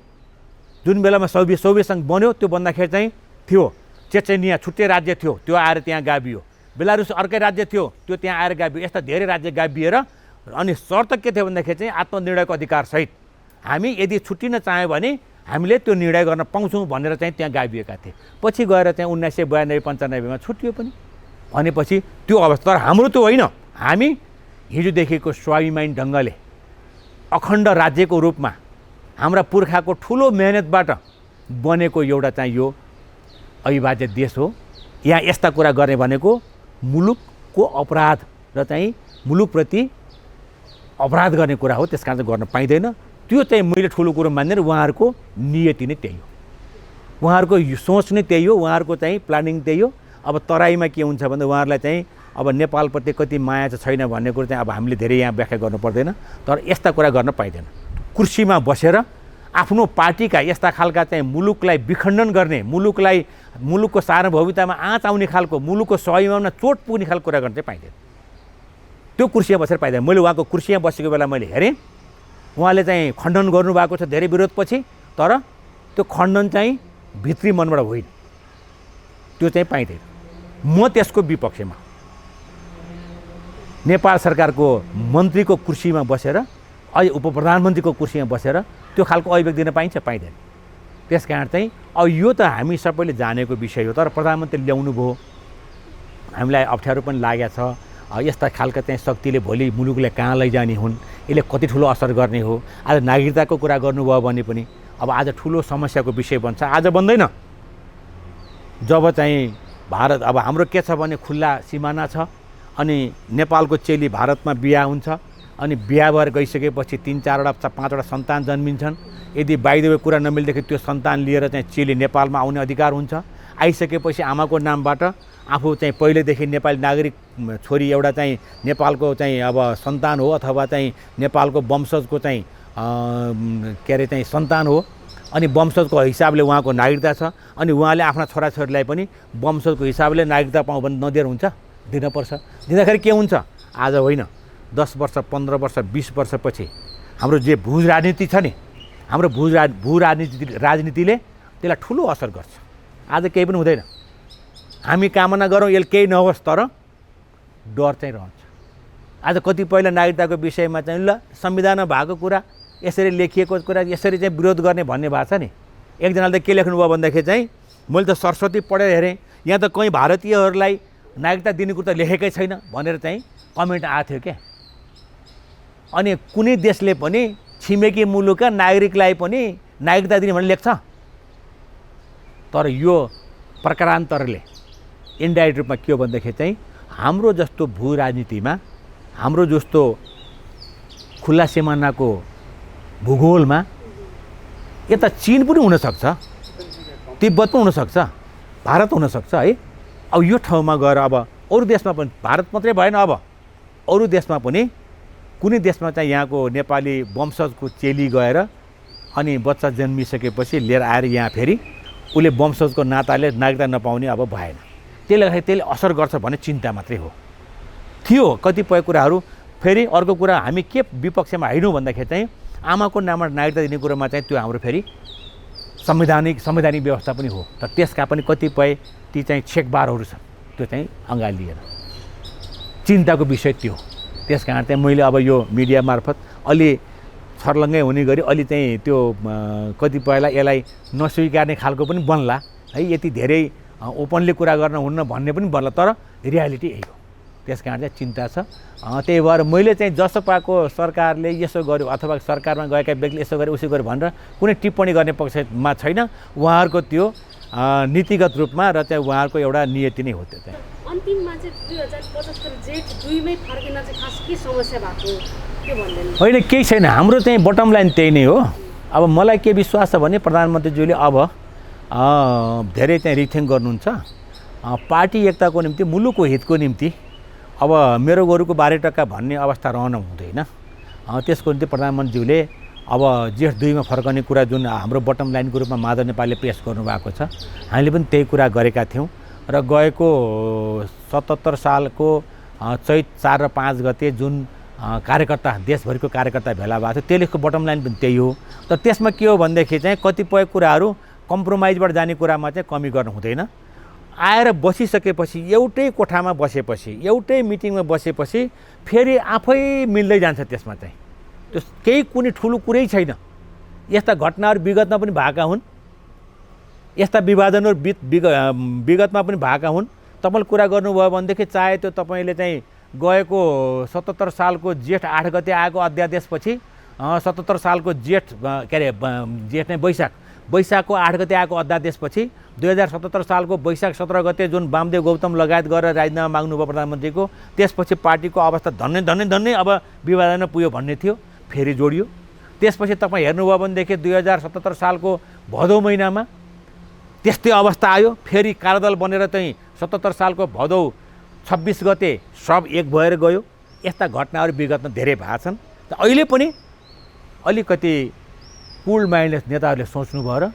जुन बेलामा सोभियत सङ्घ बन्यो त्यो भन्दाखेरि चाहिँ थियो चेचेनिया छुट्टै राज्य थियो, त्यो आएर त्यहाँ गाभियो। बेलारुस अर्कै राज्य थियो, त्यो त्यहाँ आएर गाभियो। यस्ता धेरै राज्य गाभिएर अनि शर्त के थियो भन्दाखेरि चाहिँ आत्मनिर्णयको अधिकारसहित हामी यदि छुट्टिन चाह्यौँ भने हामीले त्यो निर्णय गर्न पाउँछौँ भनेर चाहिँ त्यहाँ गाभिएका थिए। पछि गएर चाहिँ 1992-95 मा छुट्टियो पनि। भनेपछि त्यो अवस्था। तर हाम्रो त्यो होइन। हामी हिजोदेखिको स्वाभिमानी ढङ्गले अखण्ड राज्यको रूपमा हाम्रा पुर्खाको ठुलो मेहनतबाट बनेको एउटा चाहिँ यो अविभाज्य देश हो। यहाँ यस्ता कुरा गर्ने भनेको मुलुकको अपराध र चाहिँ मुलुकप्रति अपराध गर्ने कुरा हो। त्यस कारण चाहिँ गर्न पाइँदैन। त्यो चाहिँ मैले ठुलो कुरो मान्दैन। उहाँहरूको नियति नै त्यही हो, उहाँहरूको सोच नै त्यही हो, उहाँहरूको चाहिँ प्लानिङ त्यही हो। अब तराईमा के हुन्छ भन्दा उहाँहरूलाई चाहिँ अब नेपालप्रति कति माया चाहिँ छैन भन्ने कुरो चाहिँ अब हामीले धेरै यहाँ व्याख्या गर्नु पर्दैन। तर यस्ता कुरा गर्न पाइँदैन। कुर्सीमा बसेर आफ्नो पार्टीका यस्ता खालका चाहिँ मुलुकलाई विखण्डन गर्ने, मुलुकको सार्वभौमिकतामा आँच आउने खालको, मुलुकको स्वाभिमानमा चोट पुग्ने खालको कुरा गर्न चाहिँ पाइँदैन। त्यो कुर्सीमा बसेर पाइँदैन। मैले उहाँको कुर्सीमा बसेको बेला मैले हेरेँ, उहाँले चाहिँ खण्डन गर्नुभएको छ धेरै विरोधपछि। तर त्यो खण्डन चाहिँ भित्री मनबाट होइन, त्यो चाहिँ पाइँदैन। म त्यसको विपक्षमा नेपाल सरकारको मन्त्रीको कुर्सीमा बसेर, अहिले उपप्रधानमन्त्रीको कुर्सीमा बसेर त्यो खालको अभिव्यक्ति दिन पाइन्छ? पाइँदैन। त्यस कारण चाहिँ अब यो त हामी सबैले जानेको विषय हो। तर प्रधानमन्त्री ल्याउनु भयो, हामीलाई अप्ठ्यारो पनि लागेको छ। यस्ता खालका चाहिँ शक्तिले भोलि मुलुकलाई कहाँ लैजाने हुन्, यसले कति ठुलो असर गर्ने हो। आज नागरिकताको कुरा गर्नुभयो भने पनि अब आज ठुलो समस्याको विषय बन्छ। आज बन्दैन। जब चाहिँ भारत अब हाम्रो के छ भने खुल्ला सिमाना छ अनि नेपालको चेली भारतमा बिहा हुन्छ अनि बिहा भएर गइसकेपछि 3-4वटा 5वटा सन्तान जन्मिन्छन्। यदि बाहिर कुरा नमिल्दाखेरि त्यो सन्तान लिएर चाहिँ चेली नेपालमा आउने अधिकार हुन्छ। आइसकेपछि आमाको नामबाट आफू चाहिँ पहिलेदेखि नेपाली नागरिक छोरी एउटा चाहिँ नेपालको चाहिँ अब सन्तान हो अथवा चाहिँ नेपालको वंशजको चाहिँ के अरे चाहिँ सन्तान हो अनि वंशजको हिसाबले उहाँको नागरिकता छ अनि उहाँले आफ्ना छोराछोरीलाई पनि वंशजको हिसाबले नागरिकता पाउँ भने नदिएर हुन्छ? दिनपर्छ। दिँदाखेरि के हुन्छ? आज होइन, 10 वर्ष 15 वर्ष 20 वर्षपछि हाम्रो जे भू राजनीति छ नि, हाम्रो भू राजनीतिले त्यसलाई ठुलो असर गर्छ। आज केही पनि हुँदैन। हामी कामना गरौँ यसले केही नहोस्, तर डर चाहिँ रहन्छ। आज कतिपयले नागरिकताको विषयमा चाहिँ ल संविधानमा भएको कुरा, यसरी लेखिएको कुरा यसरी चाहिँ विरोध गर्ने भन्ने भएको छ नि। एकजनाले त के लेख्नुभयो भन्दाखेरि चाहिँ मैले त सरस्वती पढेर हेरेँ, यहाँ त कहीँ भारतीयहरूलाई नागरिकता दिने कुरो त लेखेकै छैन भनेर चाहिँ कमेन्ट आएको थियो क्या। अनि कुनै देशले पनि छिमेकी मुलुकका नागरिकलाई पनि नागरिकता दिने भनेर लेख्छ। तर यो प्रकारान्तरले इन्डाइरेक्ट रूपमा के हो भन्दाखेरि चाहिँ हाम्रो जस्तो भू राजनीतिमा, हाम्रो जस्तो खुल्ला सिमानाको भूगोलमा यता चीन पनि हुनसक्छ, तिब्बत पनि हुनसक्छ, भारत हुनसक्छ है। अब यो ठाउँमा गएर अब अरू देशमा पनि, भारत मात्रै भएन, अब अरू देशमा पनि कुनै देशमा चाहिँ यहाँको नेपाली वंशजको चेली गएर अनि बच्चा जन्मिसकेपछि लिएर आएर यहाँ फेरि उसले वंशजको नाताले नागरिकता नपाउने अब भएन। त्यसले असर गर्छ भन्ने चिन्ता मात्रै हो। थियो कतिपय कुराहरू फेरि अर्को कुरा हामी के विपक्षमा हैनौँ भन्दाखेरि चाहिँ आमाको नाममा नागरिकता दिने कुरोमा चाहिँ त्यो हाम्रो फेरि संवैधानिक व्यवस्था पनि हो। तर त्यसका पनि कतिपय ती चाहिँ छेकबारहरू छन्, त्यो चाहिँ अँगालिएर चिन्ताको विषय त्यो। त्यस कारण चाहिँ मैले अब यो मिडिया मार्फत अलि छर्लङ्गै हुने गरी अलि चाहिँ त्यो कतिपयलाई यसलाई नस्वीकार्ने खालको पनि बन्ला है, यति धेरै ओपनली कुरा गर्न हुन्न भन्ने पनि बन्ला, तर रियालिटी यही हो। त्यस कारण चाहिँ चिन्ता छ। त्यही भएर मैले चाहिँ जसपाको सरकारले यसो गर्यो अथवा सरकारमा गएका व्यक्तिले यसो गर्यो उसो गर्यो भनेर कुनै टिप्पणी गर्ने पक्षमा छैन। उहाँहरूको त्यो नीतिगत रूपमा र चाहिँ उहाँहरूको एउटा नियति नै हो। त्यो चाहिँ अन्तिममा चाहिँ 2075 जेठ 2 मै फर्किन चाहिँ खास के समस्या भएको के भन्दैन? होइन, केही छैन। हाम्रो चाहिँ बटम लाइन त्यही नै हो। अब मलाई के विश्वास छ भने प्रधानमन्त्रीज्यूले अब धेरै चाहिँ रिथिङ गर्नुहुन्छ। पार्टी एकताको निम्ति, मुलुकको हितको निम्ति अब मेरो गोरुको 12 टक्का भन्ने अवस्था रहन हुँदैन। त्यसको निम्ति प्रधानमन्त्रीज्यूले अब जेठ 2 मा फर्कने कुरा जुन हाम्रो बटम लाइनको रूपमा माधव नेपालले पेश गर्नुभएको छ, हामीले पनि त्यही कुरा गरेका थियौँ। र गएको 77 सालको चैत 4 र 5 गते जुन कार्यकर्ता, देशभरिको कार्यकर्ता भेला भएको थियो, त्यसको बटम लाइन पनि त्यही हो। तर त्यसमा के हो भनेदेखि चाहिँ कतिपय कुराहरू कम्प्रोमाइजबाट जाने कुरामा चाहिँ कमी गर्नु हुँदैन। आएर बसिसकेपछि, एउटै कोठामा बसेपछि, एउटै मिटिङमा बसेपछि फेरि आफै मिल्दै जान्छ। त्यसमा चाहिँ त्यो केही कुनै ठुलो कुरै छैन। यस्ता घटनाहरू विगतमा पनि भएका हुन्, यस्ता विभाजनहरू विगतमा पनि भएका हुन्। तपाईँले कुरा गर्नुभयो भनेदेखि चाहे त्यो तपाईँले चाहिँ गएको 77 सालको जेठ 8 गते आएको अध्यादेशपछि 77 सालको जेठ के अरे जेठ नै वैशाखको 8 गते आएको अध्यादेशपछि 2077 सालको वैशाख 17 गते जुन वामदेव गौतम लगायत गरेर राजीनामा माग्नुभयो प्रधानमन्त्रीको, त्यसपछि पार्टीको अवस्था धन्नै अब विभाजनमा पुग्यो भन्ने थियो, फेरि जोडियो। त्यसपछि तपाईँ हेर्नुभयो भनेदेखि 2077 सालको भदौ महिनामा त्यस्तै अवस्था आयो, फेरि कार्यदल बनेर चाहिँ 77 सालको भदौ 26 गते सब एक भएर गयो। यस्ता घटनाहरू विगतमा धेरै भएका छन्। अहिले पनि अलिकति कुल माइन्डलेस नेताहरूले सोच्नुभयो र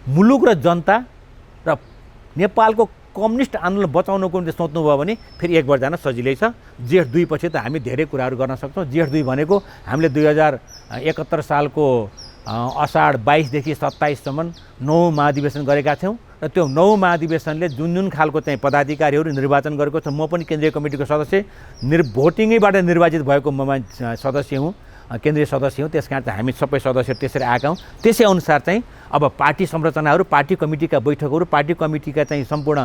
मुलुक र जनता र नेपालको कम्युनिस्ट आन्दोलन बचाउनको निम्ति सोच्नुभयो भने फेरि एक भएर जान सजिलै छ। जेठ 2 पछि त हामी धेरै कुराहरू गर्न सक्छौँ। जेठ 2 भनेको हामीले 2071 सालको असाढ 22 देखि 27 सम्म 9 महाधिवेशन गरेका थियौँ र त्यो 9 महाधिवेशनले जुन खालको चाहिँ पदाधिकारीहरू निर्वाचन गरेको छ, म पनि केन्द्रीय कमिटीको सदस्य, भोटिङैबाट निर्वाचित भएको म सदस्य हुँ, केन्द्रीय सदस्य हुँ। त्यस कारण चाहिँ हामी सबै सदस्य त्यसरी आएका हौँ। त्यसै अनुसार चाहिँ अब पार्टी संरचनाहरू, पार्टी कमिटीका बैठकहरू, पार्टी कमिटीका चाहिँ सम्पूर्ण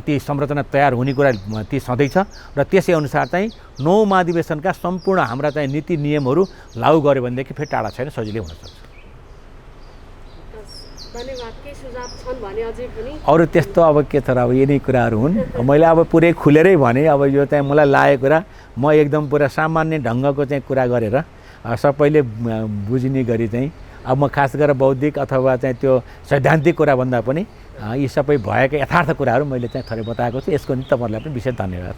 ती संरचना तयार हुने कुरा ती सधैँ छ र त्यसै अनुसार चाहिँ 9 महाधिवेशनका सम्पूर्ण हाम्रा चाहिँ नीति नियमहरू लागू गऱ्यो भनेदेखि फेरि टाढा छैन, सजिलै हुनसक्छ। अरू त्यस्तो अब के छ र, अब यिनै कुराहरू हुन्। मैले अब पुरै खुलेरै भने, अब यो चाहिँ मलाई लागेको कुरा म एकदम पुरा सामान्य ढङ्गको चाहिँ कुरा गरेर सबैले बुझ्ने गरी चाहिँ, अब म खास गरेर बौद्धिक अथवा चाहिँ त्यो सैद्धान्तिक कुरा भन्दा पनि यी सबै भएका यथार्थ कुराहरू मैले चाहिँ थोरै बताएको छु। यसको निम्ति तपाईँहरूलाई पनि विशेष धन्यवाद।